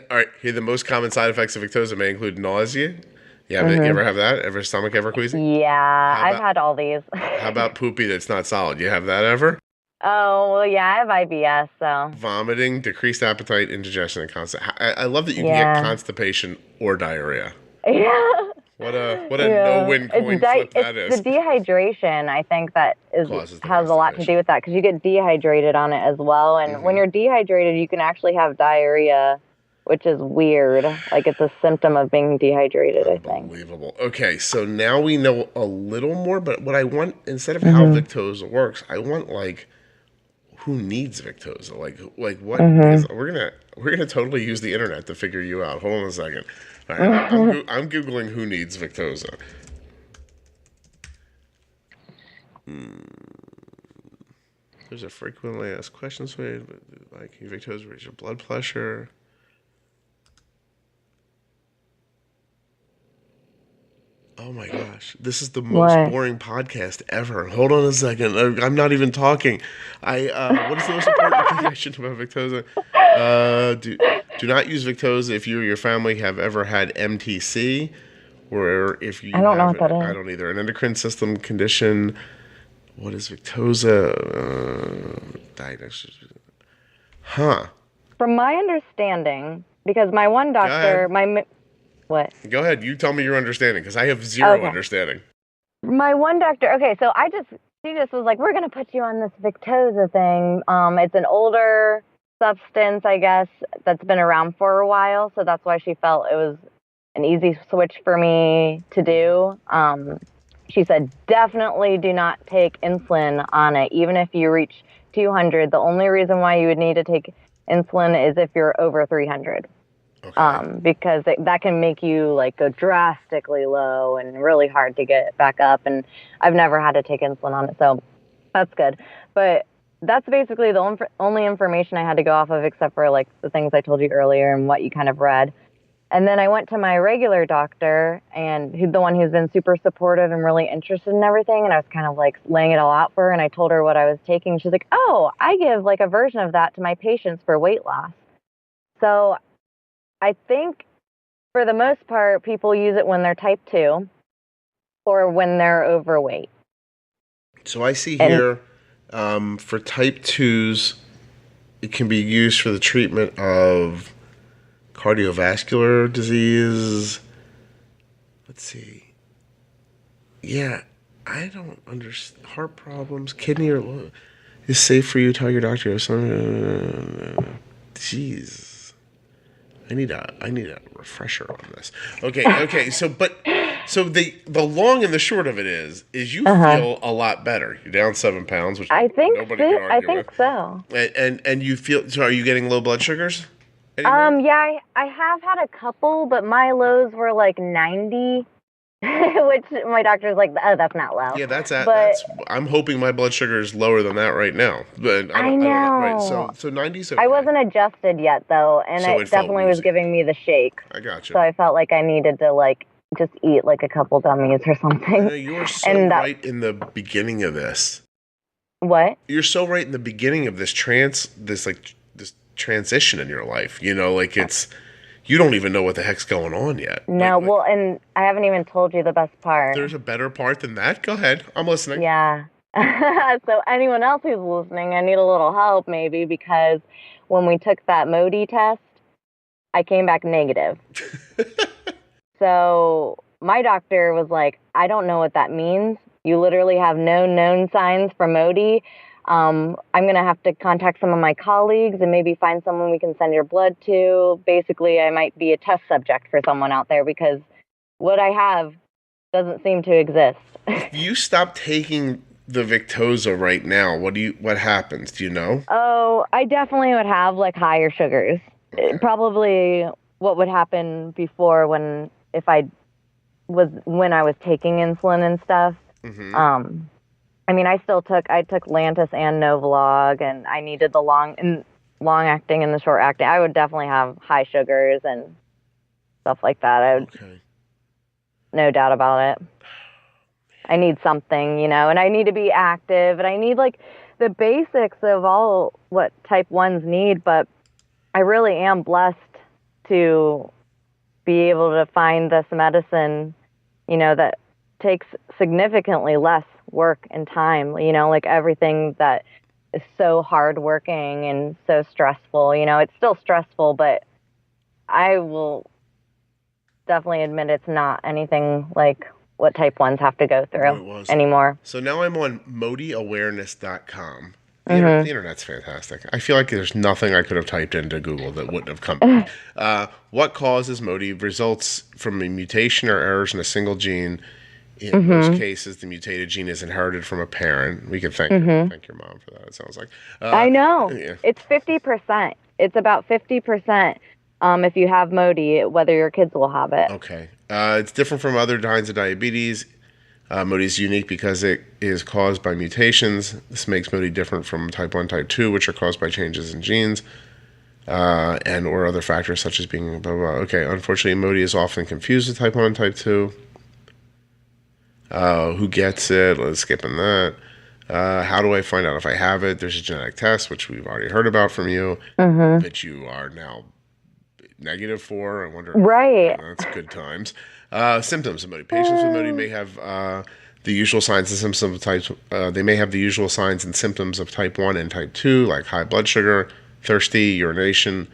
All right. Here, the most common side effects of Victoza may include nausea. You ever have that? Ever stomach ever queasy? Yeah, I've had all these. How about poopy that's not solid? You have that ever? Oh, well, yeah, I have IBS, so. Vomiting, decreased appetite, indigestion, and I love that you can get constipation or diarrhea. Yeah. What a no-win coin flip that is. The dehydration, I think, that has a lot to do with that, because you get dehydrated on it as well. And when you're dehydrated, you can actually have diarrhea, which is weird. Like, it's a symptom of being dehydrated, I think. Unbelievable. Okay, so now we know a little more, but what I want, instead of how Victoza works, I want, like, who needs Victoza? Like what is, we're gonna totally use the internet to figure you out. Hold on a second. All right, I'm Googling who needs Victoza. There's a frequently asked questions made, like Victoza raise your blood pressure. Oh my gosh, this is the most boring podcast ever. Hold on a second. I'm not even talking. What is the most important thing I should know about Victoza? Do not use Victoza if you or your family have ever had MTC or if you I don't know have what that I is. don't either. An endocrine system condition. What is Victoza? Diagnosis. Huh. From my understanding, because my one doctor, what? Go ahead. You tell me your understanding, because I have zero Okay. understanding. My one doctor, okay, so she just was like, we're going to put you on this Victoza thing. It's an older substance, I guess, that's been around for a while. So that's why she felt it was an easy switch for me to do. She said, definitely do not take insulin on it. Even if you reach 200, the only reason why you would need to take insulin is if you're over 300. Okay. Because that can make you like go drastically low and really hard to get back up. And I've never had to take insulin on it, so that's good. But that's basically the only information I had to go off of, except for like the things I told you earlier and what you kind of read. And then I went to my regular doctor, and who's the one who's been super supportive and really interested in everything. And I was kind of like laying it all out for her, and I told her what I was taking. She's like, oh, I give like a version of that to my patients for weight loss. So I think for the most part, people use it when they're type 2 or when they're overweight. So I see here for type 2s, it can be used for the treatment of cardiovascular disease. Let's see. Yeah, I don't understand. Heart problems, kidney or is safe for you. Tell your doctor. Jeez. I need a refresher on this. Okay. So the long and the short of it is you feel a lot better. You're down 7 pounds, which nobody can argue with. So. And you feel. So are you getting low blood sugars anymore? Yeah, I have had a couple, but my lows were like 90. Which my doctor's like, oh, that's not low. Yeah, that's. I'm hoping my blood sugar is lower than that right now. But I don't know. Right. So 90's okay. I wasn't adjusted yet though, and so it definitely was giving me the shakes. I got you. So I felt like I needed to like just eat like a couple gummies or something. I know, you were so right in the beginning of this. What? You're so right in the beginning of this transition in your life. You know, like it's. You don't even know what the heck's going on yet. No, well, and I haven't even told you the best part. There's a better part than that? Go ahead. I'm listening. Yeah. So anyone else who's listening, I need a little help maybe, because when we took that Mody test, I came back negative. So my doctor was like, I don't know what that means. You literally have no known signs for Mody. I'm going to have to contact some of my colleagues and maybe find someone we can send your blood to. Basically, I might be a test subject for someone out there because what I have doesn't seem to exist. If you stop taking the Victoza right now, what happens? Do you know? Oh, I definitely would have like higher sugars. Okay. Probably what would happen before when I was taking insulin and stuff. Mm-hmm. I mean, I took Lantus and Novolog, and I needed the long acting and the short acting. I would definitely have high sugars and stuff like that. No doubt about it. I need something, and I need to be active, and I need like the basics of all what type 1s need, but I really am blessed to be able to find this medicine, that takes significantly less work and time, like everything that is so hardworking and so stressful, it's still stressful, but I will definitely admit it's not anything like what type 1s have to go through anymore. So now I'm on modyawareness.com. The internet's fantastic. I feel like there's nothing I could have typed into Google that wouldn't have come up. What causes Mody? Results from a mutation or errors in a single gene. In most cases, the mutated gene is inherited from a parent. We can thank your mom for that, it sounds like. I know. Yeah. It's 50%. It's about 50% if you have Mody, whether your kids will have it. Okay. It's different from other kinds of diabetes. Mody is unique because it is caused by mutations. This makes Mody different from type 1, type 2, which are caused by changes in genes and or other factors such as being blah, blah, blah. Okay, unfortunately, Mody is often confused with type 1 and type 2. Who gets it? Let's skip on that. How do I find out if I have it? There's a genetic test, which we've already heard about from you, but you are now -4. I wonder. Right. That's good times. Symptoms of Mody. Patients with Mody may have the usual signs and symptoms of type. They may have the usual signs and symptoms of type 1 and type 2, like high blood sugar, thirsty, urination.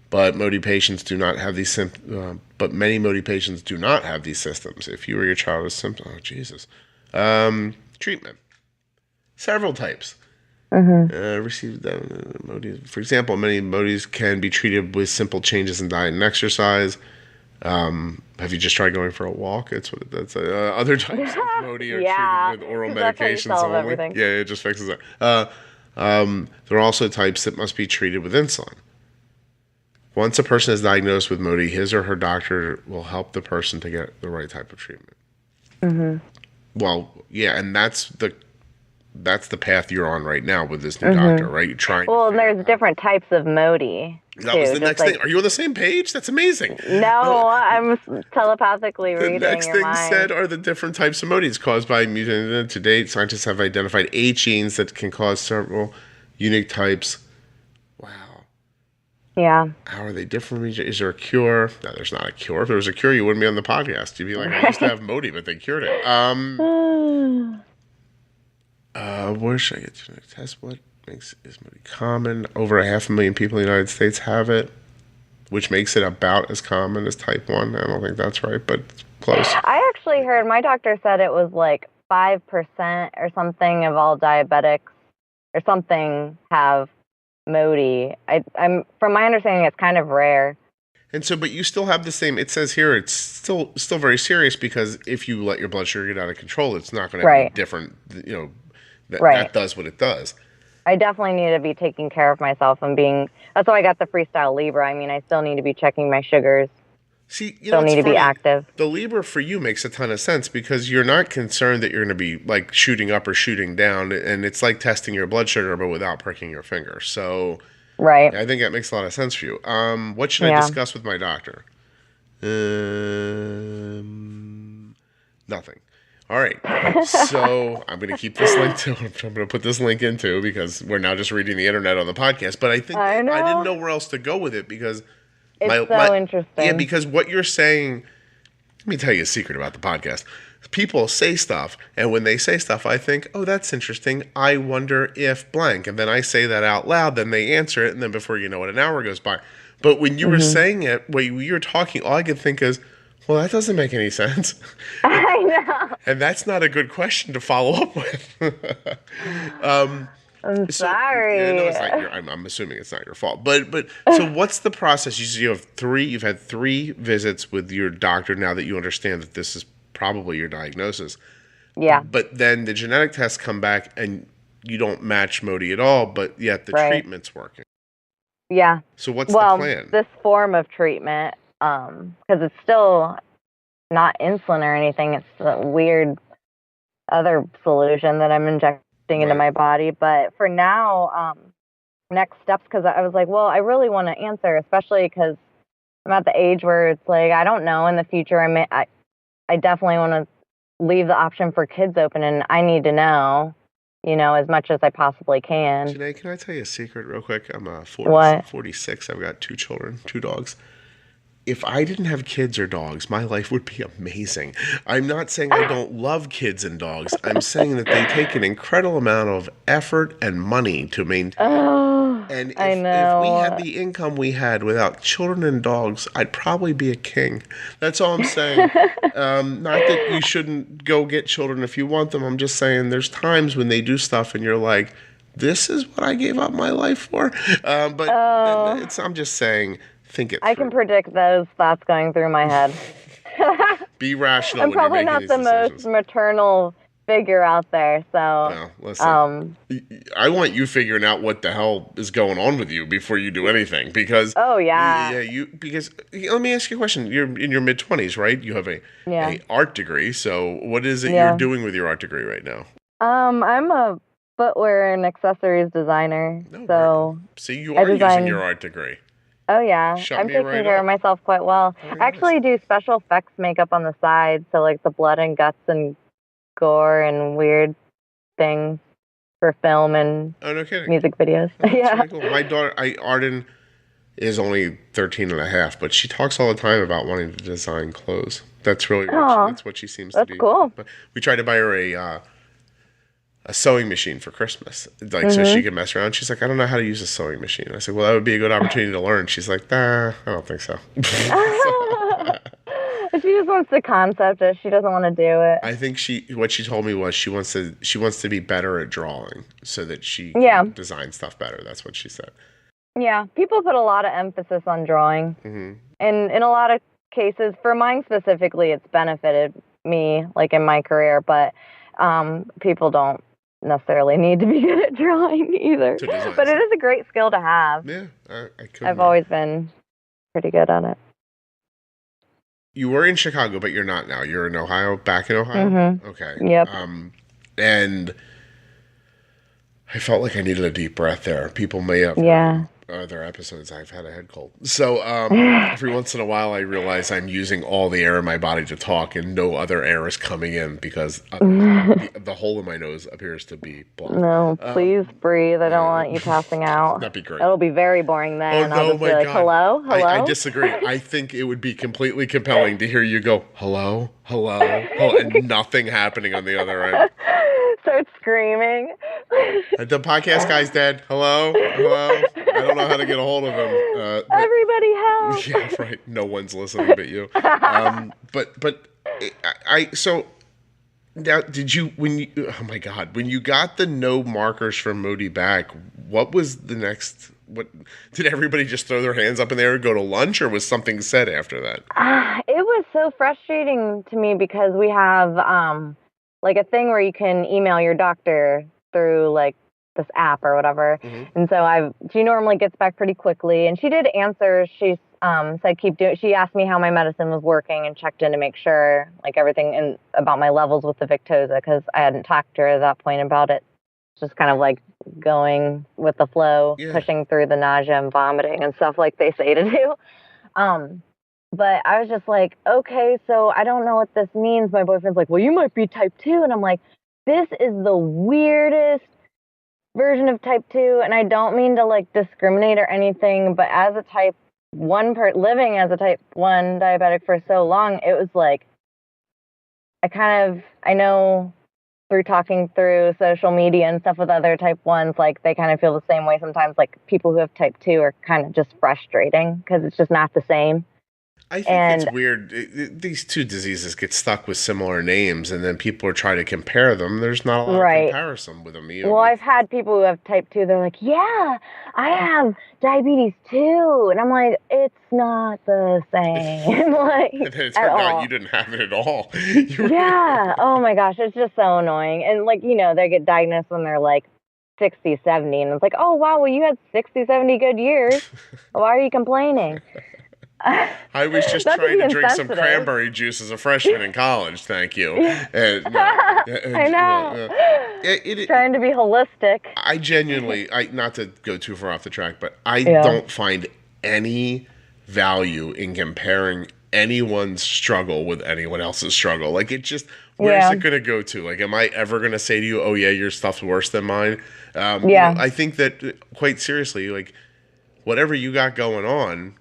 But Mody patients do not have these symptoms. But many Mody patients do not have these symptoms. If you or your child has symptoms, oh Jesus. Treatment. Several types. Received Mody. For example, many Modys can be treated with simple changes in diet and exercise. Have you just tried going for a walk? That's what that's. Other types of Mody are treated with oral medications only. Everything. Yeah, it just fixes it. There are also types that must be treated with insulin. Once a person is diagnosed with Mody, his or her doctor will help the person to get the right type of treatment. Well, yeah, and that's the path you're on right now with this new doctor, right? You're trying. Well, and there's different types of Mody. That was the next thing. Are you on the same page? That's amazing. No, I'm telepathically reading your mind. The next thing said are the different types of Modys caused by mutant. To date, scientists have identified 8 genes that can cause several unique types. Wow. Yeah. How are they different? Is there a cure? No, there's not a cure. If there was a cure, you wouldn't be on the podcast. You'd be like, I used to have Mody, but they cured it. Where should I get genetic test? What is Mody common? Over 500,000 people in the United States have it, which makes it about as common as type 1. I don't think that's right, but it's close. I actually heard my doctor said it was like 5% or something of all diabetics or something have Mody. I'm from my understanding, it's kind of rare. And so, but you still have the same. It says here it's still very serious because if you let your blood sugar get out of control, it's not going to be different. You know, that does what it does. I definitely need to be taking care of myself and being. That's why I got the Freestyle Libre. I mean, I still need to be checking my sugars. See, still need to be active. The Libre for you makes a ton of sense because you're not concerned that you're going to be like shooting up or shooting down, and it's like testing your blood sugar but without pricking your finger. So, right. I think that makes a lot of sense for you. What should I discuss with my doctor? Nothing. All right. So I'm going to keep this link to. I'm going to put this link into because we're now just reading the internet on the podcast. But I think I didn't know where else to go with it because. It's so interesting. Yeah, because what you're saying, let me tell you a secret about the podcast. People say stuff, and when they say stuff, I think, oh, that's interesting. I wonder if blank. And then I say that out loud, then they answer it, and then before you know it, an hour goes by. But when you were saying it, when you were talking, all I could think is, well, that doesn't make any sense. I know. And that's not a good question to follow up with. I'm sorry. Yeah, no, it's not I'm assuming it's not your fault. But so what's the process? You've had 3 visits with your doctor now that you understand that this is probably your diagnosis. Yeah. But then the genetic tests come back and you don't match Mody at all, but yet the treatment's working. Yeah. So what's the plan? This form of treatment, because it's still not insulin or anything. It's a weird other solution that I'm injecting into my body. But for now, next steps, because I was like, well, I really want to answer, especially because I'm at the age where it's like, I don't know, in the future, I definitely want to leave the option for kids open, and I need to know, as much as I possibly can. Janae, can I tell you a secret real quick? I'm 46. I've got 2 children, 2 dogs. If I didn't have kids or dogs, my life would be amazing. I'm not saying I don't love kids and dogs. I'm saying that they take an incredible amount of effort and money to maintain. And if we had the income we had without children and dogs, I'd probably be a king. That's all I'm saying. Not that you shouldn't go get children if you want them. I'm just saying there's times when they do stuff and you're like, this is what I gave up my life for. I'm just saying... I can predict those thoughts going through my head. Be rational. I'm probably not the most maternal figure out there, so. No, listen. I want you figuring out what the hell is going on with you before you do anything, because. Oh yeah. Because let me ask you a question. You're in your mid-20s, right? You have a art degree. So what is it you're doing with your art degree right now? I'm a footwear and accessories designer. So. See, you are using your art degree. Oh, yeah. I'm taking care of myself quite well. I actually do special effects makeup on the side, so like the blood and guts and gore and weird things for film and music videos. Really cool. My daughter, Arden, is only 13 and a half, but she talks all the time about wanting to design clothes. That's really that's what she seems to be. That's cool. But we tried to buy her a sewing machine for Christmas, like so she can mess around. She's like, I don't know how to use a sewing machine. I said, well, that would be a good opportunity to learn. She's like, nah, I don't think so. She just wants to concept it. She doesn't want to do it. I think what she told me was she wants to be better at drawing so that she can design stuff better. That's what she said. Yeah, people put a lot of emphasis on drawing. And in a lot of cases, for mine specifically, it's benefited me, like in my career, but people don't necessarily need to be good at drawing either. But it is a great skill to have. Yeah, I've always been pretty good at it. You were in Chicago, but you're not now. You're in Ohio, back in Ohio? Okay. Yep. And I felt like I needed a deep breath there. People may have other episodes. I've had a head cold. So every once in a while, I realize I'm using all the air in my body to talk, and no other air is coming in because the hole in my nose appears to be blocked. No, please breathe. I don't want you passing out. That'd be great. It'll be very boring then. Oh, I'll just be like, hello? I disagree. I think it would be completely compelling to hear you go, hello, and nothing happening on the other end. Start screaming. The podcast guy's dead. Hello. I don't know how to get a hold of him. Everybody help. Yeah, right. No one's listening but you. So now oh my God, when you got the no markers from Mody back, what was the next, did everybody just throw their hands up in the air and go to lunch, or was something said after that? It was so frustrating to me because we have, like a thing where you can email your doctor through like this app or whatever. And so she normally gets back pretty quickly, and she did answer. She said she asked me how my medicine was working and checked in to make sure like everything about my levels with the Victoza, because I hadn't talked to her at that point about it. Just kind of like going with the flow, pushing through the nausea and vomiting and stuff like they say to do. But I was just like, okay, so I don't know what this means. My boyfriend's like, well, you might be type 2. And I'm like, this is the weirdest version of type 2. And I don't mean to like discriminate or anything, but as a type 1 living as a type 1 diabetic for so long, it was like, I know through talking through social media and stuff with other type 1s, like they kind of feel the same way sometimes. Like people who have type 2 are kind of just frustrating because it's just not the same. I think it's weird. These two diseases get stuck with similar names, and then people are trying to compare them. There's not a lot of comparison with them. Well, I've had people who have type 2. They're like, yeah, I have diabetes too. And I'm like, it's not the same. Like, and then it turned out you didn't have it at all. Oh my gosh. It's just so annoying. And like, they get diagnosed when they're like 60, 70. And it's like, oh, wow, well, you had 60, 70 good years. Why are you complaining? I was just trying to drink some cranberry juice as a freshman in college. Thank you. I know. Trying to be holistic. I genuinely, not to go too far off the track, but I don't find any value in comparing anyone's struggle with anyone else's struggle. Like, it just, where's it going to go to? Like, am I ever going to say to you, oh yeah, your stuff's worse than mine? I think that, quite seriously, like, whatever you got going on,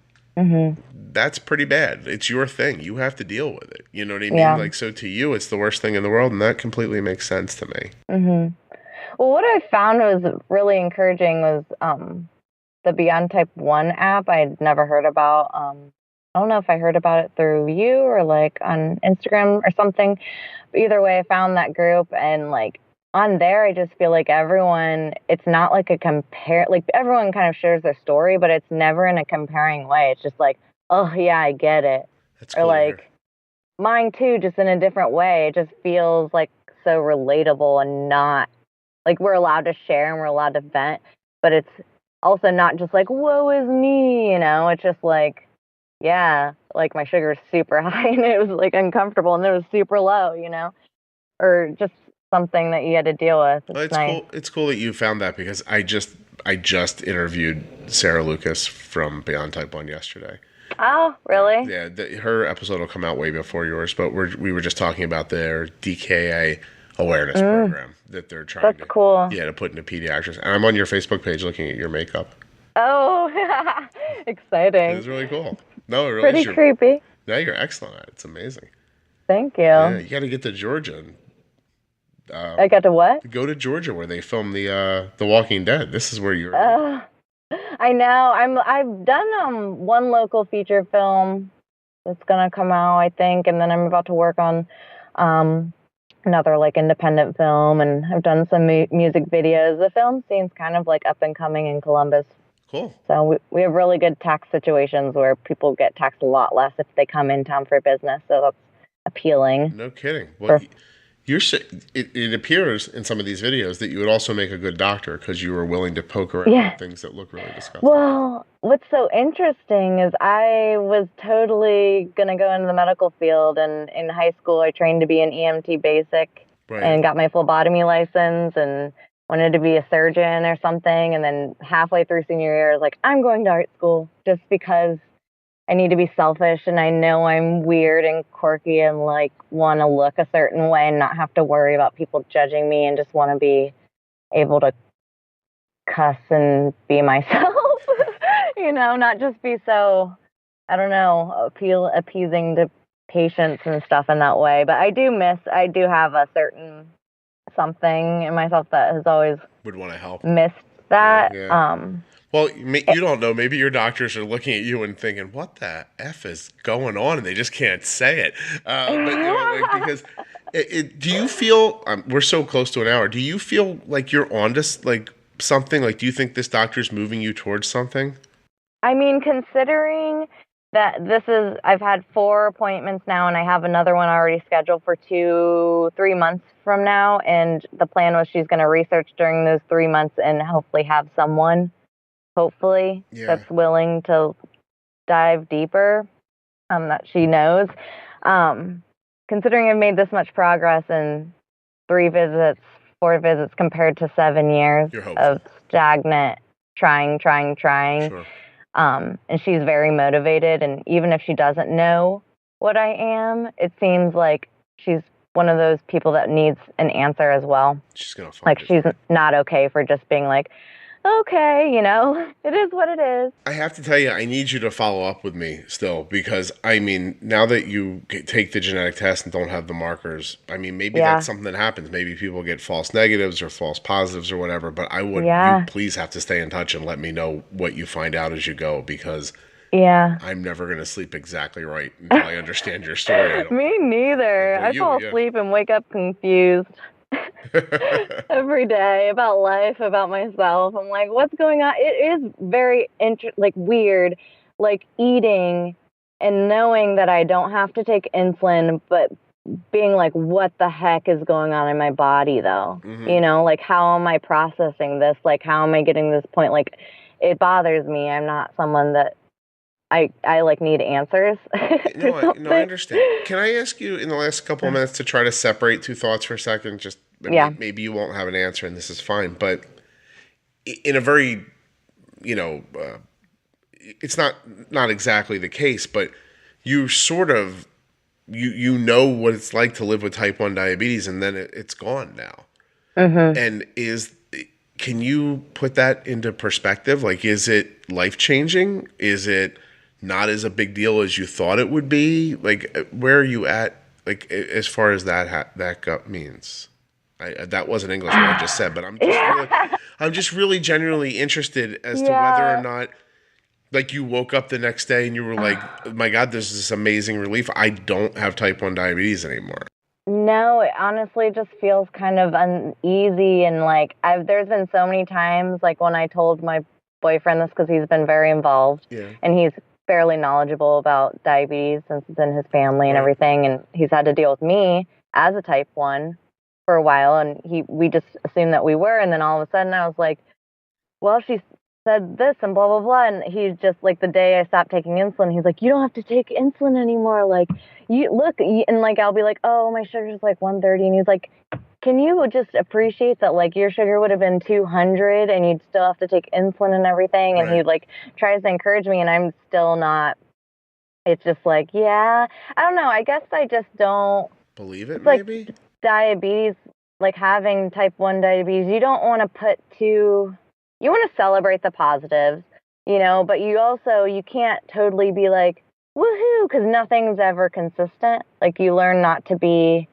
that's pretty bad. It's your thing. You have to deal with it. You know what I mean? Like, so to you, it's the worst thing in the world, and that completely makes sense to me. Well, what I found was really encouraging was the Beyond Type 1 app. I had never heard about. I don't know if I heard about it through you or like on Instagram or something. But either way, I found that group, and like on there, I just feel like everyone, it's not like like everyone kind of shares their story, but it's never in a comparing way. It's just like, oh yeah, I get it. That's cool. Or like mine too, just in a different way. It just feels like so relatable and not like we're allowed to share and we're allowed to vent, but it's also not just like, woe is me, It's just like, yeah, like my sugar is super high and it was like uncomfortable and it was super low, or just something that you had to deal with. It's nice. Cool. It's cool that you found that, because I just interviewed Sarah Lucas from Beyond Type 1 yesterday. Oh, really? Yeah, her episode will come out way before yours, but we were just talking about their DKA awareness program that they're trying to cool. To put into pediatrics. And I'm on your Facebook page looking at your makeup. Oh, It exciting. was really cool. No, it really Pretty is. creepy. Now you're excellent at it. It's amazing. Thank Yeah, you. you got to get to Georgia and I got to what? go to Georgia where they film the Walking Dead. This is where you're. I know. I've done one local feature film that's gonna come out, I think, and then I'm about to work on another like independent film, and I've done some music videos. The film scene's kind of like up and coming in Columbus. Cool. So we have really good tax situations where people get taxed a lot less if they come in town for business. So that's appealing. No kidding. Well, it appears in some of these videos that you would also make a good doctor because you were willing to poke around with things that look really disgusting. Well, what's so interesting is I was totally going to go into the medical field, and in high school I trained to be an EMT basic and got my phlebotomy license and wanted to be a surgeon or something. And then halfway through senior year, I was like, I'm going to art school just because I need to be selfish, and I know I'm weird and quirky and like want to look a certain way and not have to worry about people judging me, and just want to be able to cuss and be myself, not just be so, I don't know, appeasing to patients and stuff in that way. But I do have a certain something in myself that has always would want to help. Missed that. Yeah. Well, you don't know. Maybe your doctors are looking at you and thinking, "What the f is going on?" and they just can't say it. But because do you feel we're so close to an hour? Do you feel like you're onto like something? Like, do you think this doctor's moving you towards something? I mean, considering that I've had 4 appointments now, and I have another one already scheduled for 3 months from now. And the plan was she's going to research during those 3 months and hopefully have someone. That's willing to dive deeper, that she knows. Considering I've made this much progress in 4 visits compared to 7 years of stagnant trying. Sure. And she's very motivated. And even if she doesn't know what I am, it seems like she's one of those people that needs an answer as well. She's going to find like, she's not okay for just being like, okay, it is what it is. I have to tell you, I need you to follow up with me still, because, I mean, now that you take the genetic test and don't have the markers, I mean, maybe that's something that happens. Maybe people get false negatives or false positives or whatever, but you please have to stay in touch and let me know what you find out as you go, because I'm never going to sleep exactly right until I understand your story. Me neither. I fall asleep and wake up confused. Every day about life, about myself. I'm like, what's going on? It is very weird, like eating and knowing that I don't have to take insulin, but being like, what the heck is going on in my body though? Mm-hmm. Like, how am I processing this? Like, how am I getting this point? Like, it bothers me. I'm not someone that I like need answers. No, I understand. Can I ask you in the last couple of minutes to try to separate two thoughts for a second? Just maybe you won't have an answer, and this is fine. But in a very, it's not exactly the case, but you sort of you know what it's like to live with type 1 diabetes, and then it's gone now. Mm-hmm. And can you put that into perspective? Like, is it life changing? Is it not as a big deal as you thought it would be? Like, where are you at, like, as far as that means? That wasn't English what I just said, but I'm just really genuinely interested as to whether or not, like, you woke up the next day and you were like, oh my God, there's this amazing relief. I don't have type 1 diabetes anymore. No, it honestly just feels kind of uneasy. And like, there's been so many times, like when I told my boyfriend this, because he's been very involved and he's fairly knowledgeable about diabetes since it's in his family and everything. And he's had to deal with me as a type 1 for a while. And we just assumed that we were. And then all of a sudden I was like, well, she said this and blah, blah, blah. And he's just like, the day I stopped taking insulin, he's like, you don't have to take insulin anymore. Like, you look, and like, I'll be like, oh, my sugar's like 130. And he's like, can you just appreciate that, like, your sugar would have been 200 and you'd still have to take insulin and everything? And he like tries to encourage me, and I'm still not. It's just like, I don't know. I guess I just don't believe it. Maybe like diabetes, like having type 1 diabetes, you don't want to you want to celebrate the positives, but you can't totally be like, woohoo, because nothing's ever consistent. Like, you learn not to be.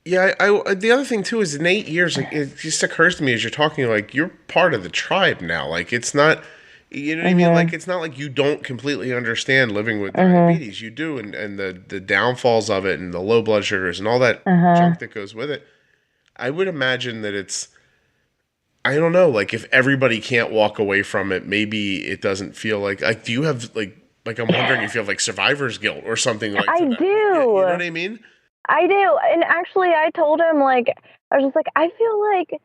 Yeah, I the other thing too is in 8 years, like, it just occurs to me as you're talking, like, you're part of the tribe now. Like, it's not, you know what I mean? Like, it's not like you don't completely understand living with diabetes. You do, and the downfalls of it, and the low blood sugars, and all that junk that goes with it. I would imagine that it's, I don't know, like, if everybody can't walk away from it, maybe it doesn't feel like do you have, like I'm wondering if you have, like, survivor's guilt or something like that. I do. You know what I mean? I do. And actually, I told him, like, I was just like, I feel like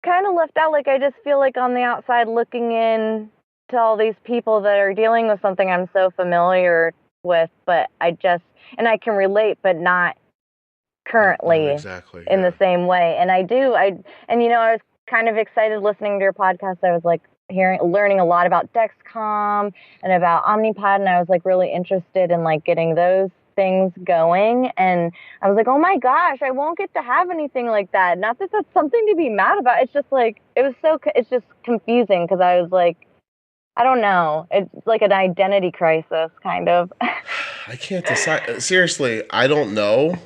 kind of left out. Like, I just feel like on the outside looking in to all these people that are dealing with something I'm so familiar with, but and I can relate, but not currently in the same way. And I was kind of excited listening to your podcast. I was like learning a lot about Dexcom and about Omnipod, and I was like really interested in like getting those things going. And I was like, oh my gosh, I won't get to have anything like that. Not that that's something to be mad about. It's just like, it's just confusing because I was like, I don't know. It's like an identity crisis, kind of. I can't decide. Seriously, I don't know.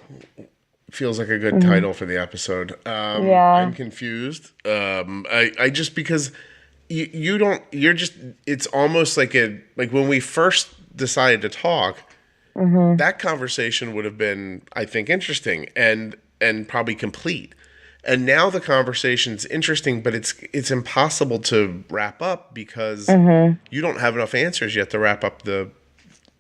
Feels like a good title for the episode. I'm confused. I just, because it's almost like when we first decided to talk, that conversation would have been, I think, interesting and probably complete. And now the conversation's interesting, but it's impossible to wrap up because you don't have enough answers yet to wrap up the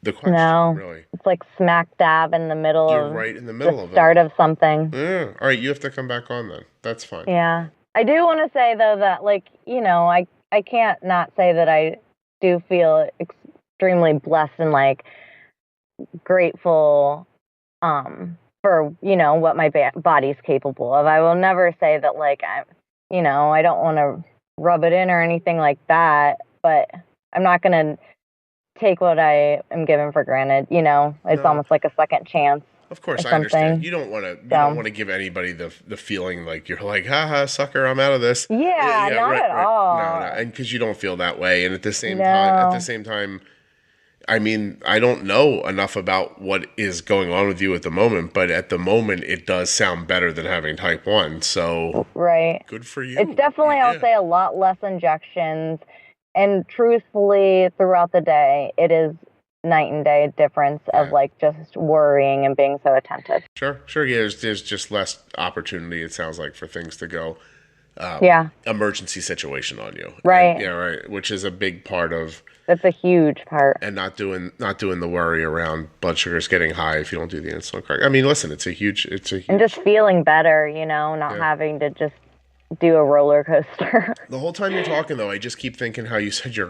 question. No, really. It's like smack dab in the middle. You're right in the middle of the start of something. Yeah. All right, you have to come back on then. That's fine. Yeah. I do want to say, though, that, like, I can't not say that I do feel extremely blessed and, like, grateful for, what my body's capable of. I will never say that, like, I don't want to rub it in or anything like that, but I'm not going to take what I am given for granted. It's almost like a second chance. Of course, I understand. You don't want to give anybody the feeling like you're like, haha, sucker, I'm out of this. Yeah, not at all. No, and because you don't feel that way. And at the same time, I mean, I don't know enough about what is going on with you at the moment, but at the moment, it does sound better than having type 1. So, right. Good for you. It's definitely, I'll say, a lot less injections. And truthfully, throughout the day, it is night and day difference of like just worrying and being so attentive. Sure. Yeah, there's just less opportunity, it sounds like, for things to go emergency situation on you. Right. Right. Which is a big part of. That's a huge part. And not doing the worry around blood sugars getting high if you don't do the insulin correct. I mean, listen, it's a huge. And just feeling better, not having to just do a roller coaster. The whole time you're talking, though, I just keep thinking how you said your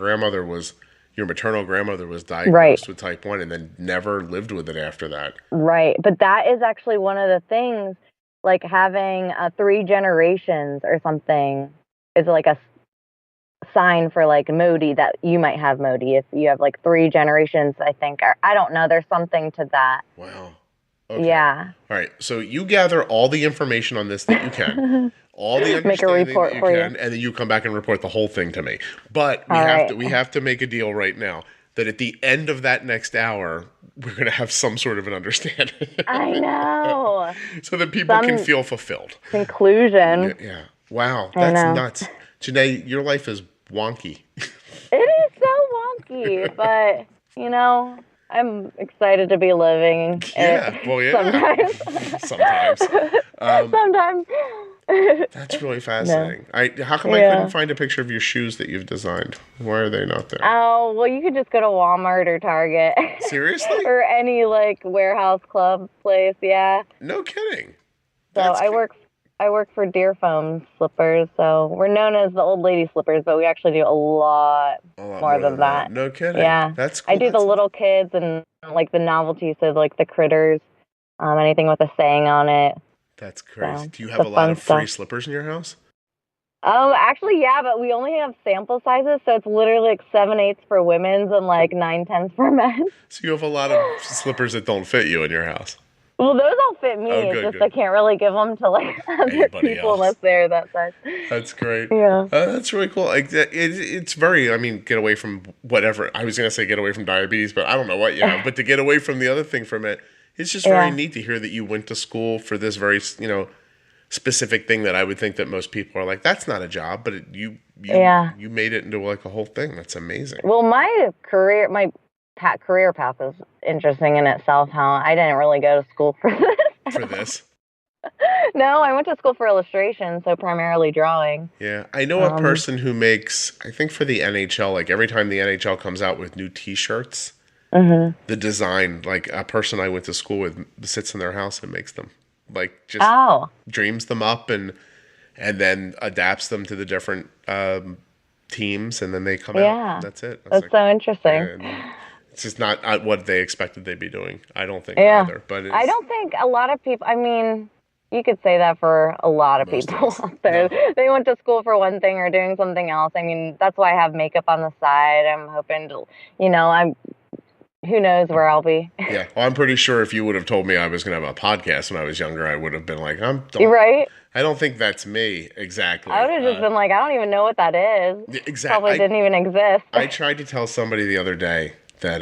maternal grandmother was diagnosed with type 1 and then never lived with it after that. Right. But that is actually one of the things, like having 3 generations or something is like a sign for like Mody, that you might have Mody if you have like 3 generations, I think. Or, I don't know. There's something to that. Wow. Okay. Yeah. All right. So you gather all the information on this that you can. All the understanding make a report that you for can, you. And then you come back and report the whole thing to me. But we have to make a deal right now that at the end of that next hour, we're going to have some sort of an understanding. I know. So that people can feel fulfilled. Conclusion. Yeah. Wow. That's nuts. Janae, your life is wonky. It is so wonky, but, I'm excited to be living. Sometimes. Sometimes. That's really fascinating. No. How come I couldn't find a picture of your shoes that you've designed? Why are they not there? Oh, well, you could just go to Walmart or Target. Seriously? Or any like warehouse club place. Yeah. No kidding. So I work for Deer Foam Slippers. So we're known as the old lady slippers, but we actually do a lot more than that. No kidding. Yeah. That's cool. I do the little kids and like the novelties, so like the critters, anything with a saying on it. That's crazy. So, do you have a lot of free slippers in your house? Actually, yeah, but we only have sample sizes, so it's literally like 7/8 for women's and like 9/10 for men. So you have a lot of slippers that don't fit you in your house. Well, those all fit me. Oh, It's just good. I can't really give them to like other Anybody people else. unless they're that size. That's great. Yeah. That's really cool. Like, it's very, I mean, get away from whatever. I was going to say get away from diabetes, but I don't know what you have. But to get away from the other thing from it, it's just very neat to hear that you went to school for this very, specific thing that I would think that most people are like, that's not a job, but you made it into like a whole thing. That's amazing. Well, my career path is interesting in itself. How I didn't really go to school for this. For this? No, I went to school for illustration, so primarily drawing. Yeah, I know a person who makes, I think for the NHL, like every time the NHL comes out with new T-shirts, the design, like a person I went to school with sits in their house and makes them. Like just dreams them up and then adapts them to the different teams, and then they come out. And that's it. That's like, so interesting. It's just not what they expected they'd be doing. I don't think either. But I don't think a lot of people. I mean, you could say that for a lot of people out there. No. They went to school for one thing or doing something else. I mean, that's why I have makeup on the side. I'm hoping to, who knows where I'll be. Yeah. Well, I'm pretty sure if you would have told me I was going to have a podcast when I was younger, I would have been like, You're right. I don't think that's me. Exactly. I would have just been like, I don't even know what that is. Exactly. Probably didn't even exist. I tried to tell somebody the other day that,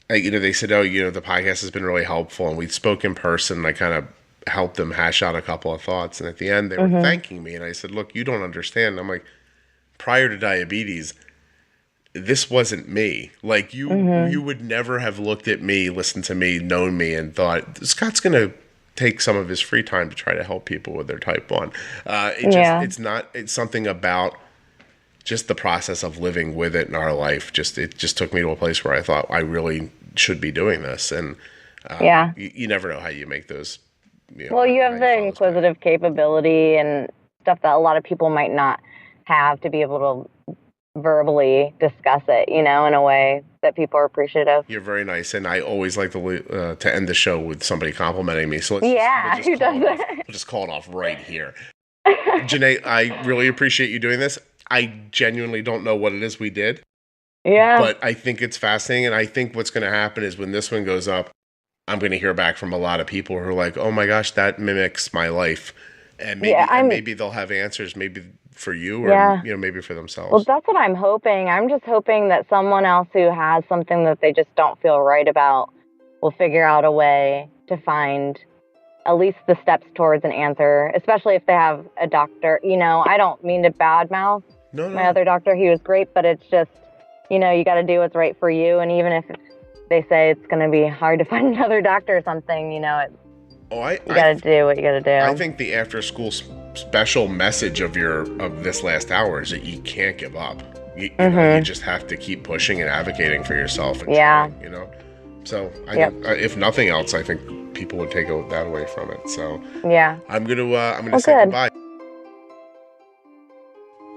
they said, the podcast has been really helpful, and we spoke in person, and I kind of helped them hash out a couple of thoughts. And at the end, they were thanking me. And I said, look, you don't understand. And I'm like, prior to diabetes, this wasn't me. Like you would never have looked at me, listened to me, known me, and thought, Scott's going to take some of his free time to try to help people with their type 1. It's something about just the process of living with it in our life. It just took me to a place where I thought I really should be doing this. And you never know how you make those. Well, you have the inquisitive capability and stuff that a lot of people might not have to be able to verbally discuss it, in a way that people are appreciative. You're very nice, and I always like to end the show with somebody complimenting me. So who does that? We'll just call it off right here. Janae, I really appreciate you doing this. I genuinely don't know what it is we did. Yeah. But I think it's fascinating, and I think what's going to happen is when this one goes up, I'm going to hear back from a lot of people who are like, oh my gosh, that mimics my life. And maybe they'll have answers, maybe for you or maybe for themselves. Well, that's what I'm hoping. I'm just hoping that someone else who has something that they just don't feel right about will figure out a way to find at least the steps towards an answer, especially if they have a doctor. I don't mean to badmouth my other doctor. He was great, but it's just, you got to do what's right for you. And even if they say it's going to be hard to find another doctor or something, you got to do what you got to do. I think the after school special message of this last hour is that you can't give up. You just have to keep pushing and advocating for yourself. And trying, So if nothing else, I think people would take that away from it. So I'm gonna say goodbye.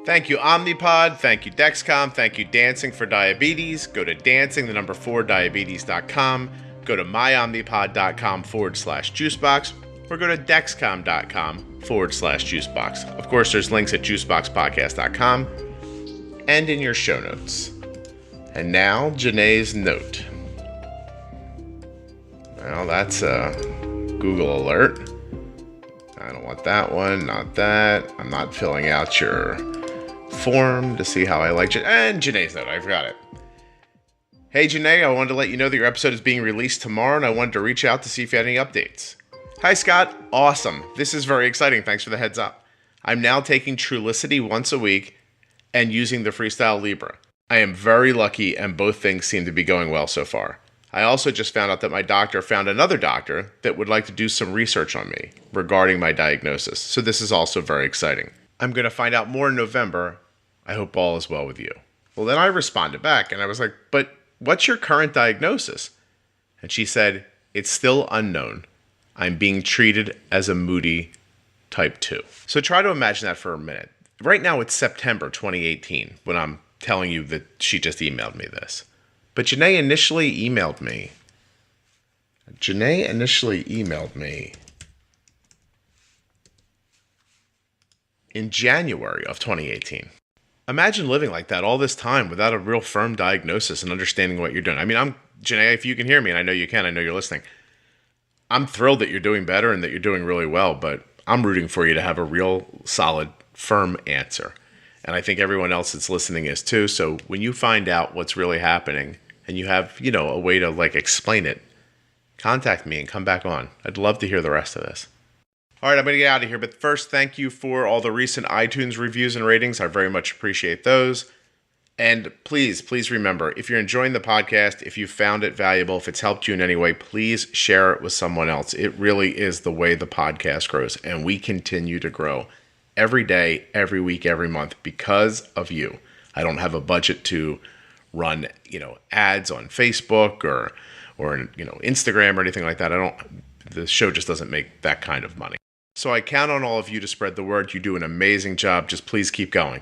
Thank you, Omnipod. Thank you, Dexcom. Thank you, Dancing for Diabetes. Go to dancing4diabetes.com. Go to myomnipod.com/juicebox or go to dexcom.com/juicebox. Of course, there's links at juiceboxpodcast.com and in your show notes. And now, Janae's note. Well, that's a Google alert. I don't want that one, not that. I'm not filling out your form to see how I like it. And Janae's note, I forgot it. Hey Janae, I wanted to let you know that your episode is being released tomorrow, and I wanted to reach out to see if you had any updates. Hi Scott, awesome. This is very exciting. Thanks for the heads up. I'm now taking Trulicity once a week and using the Freestyle Libre. I am very lucky, and both things seem to be going well so far. I also just found out that my doctor found another doctor that would like to do some research on me regarding my diagnosis, so this is also very exciting. I'm going to find out more in November. I hope all is well with you. Well, then I responded back, and I was like, but what's your current diagnosis? And she said, it's still unknown. I'm being treated as a Mody type 2. So try to imagine that for a minute. Right now it's September 2018 when I'm telling you that she just emailed me this. But Janae initially emailed me in January of 2018. Imagine living like that all this time without a real firm diagnosis and understanding what you're doing. I mean, Janae, if you can hear me, and I know you can, I know you're listening, I'm thrilled that you're doing better and that you're doing really well, but I'm rooting for you to have a real solid, firm answer. And I think everyone else that's listening is too. So when you find out what's really happening and you have, a way to explain it, contact me and come back on. I'd love to hear the rest of this. All right, I'm going to get out of here. But first, thank you for all the recent iTunes reviews and ratings. I very much appreciate those. And please remember, if you're enjoying the podcast, if you found it valuable, if it's helped you in any way, please share it with someone else. It really is the way the podcast grows. And we continue to grow every day, every week, every month because of you. I don't have a budget to run, ads on Facebook or Instagram or anything like that. The show just doesn't make that kind of money. So I count on all of you to spread the word. You do an amazing job. Just please keep going.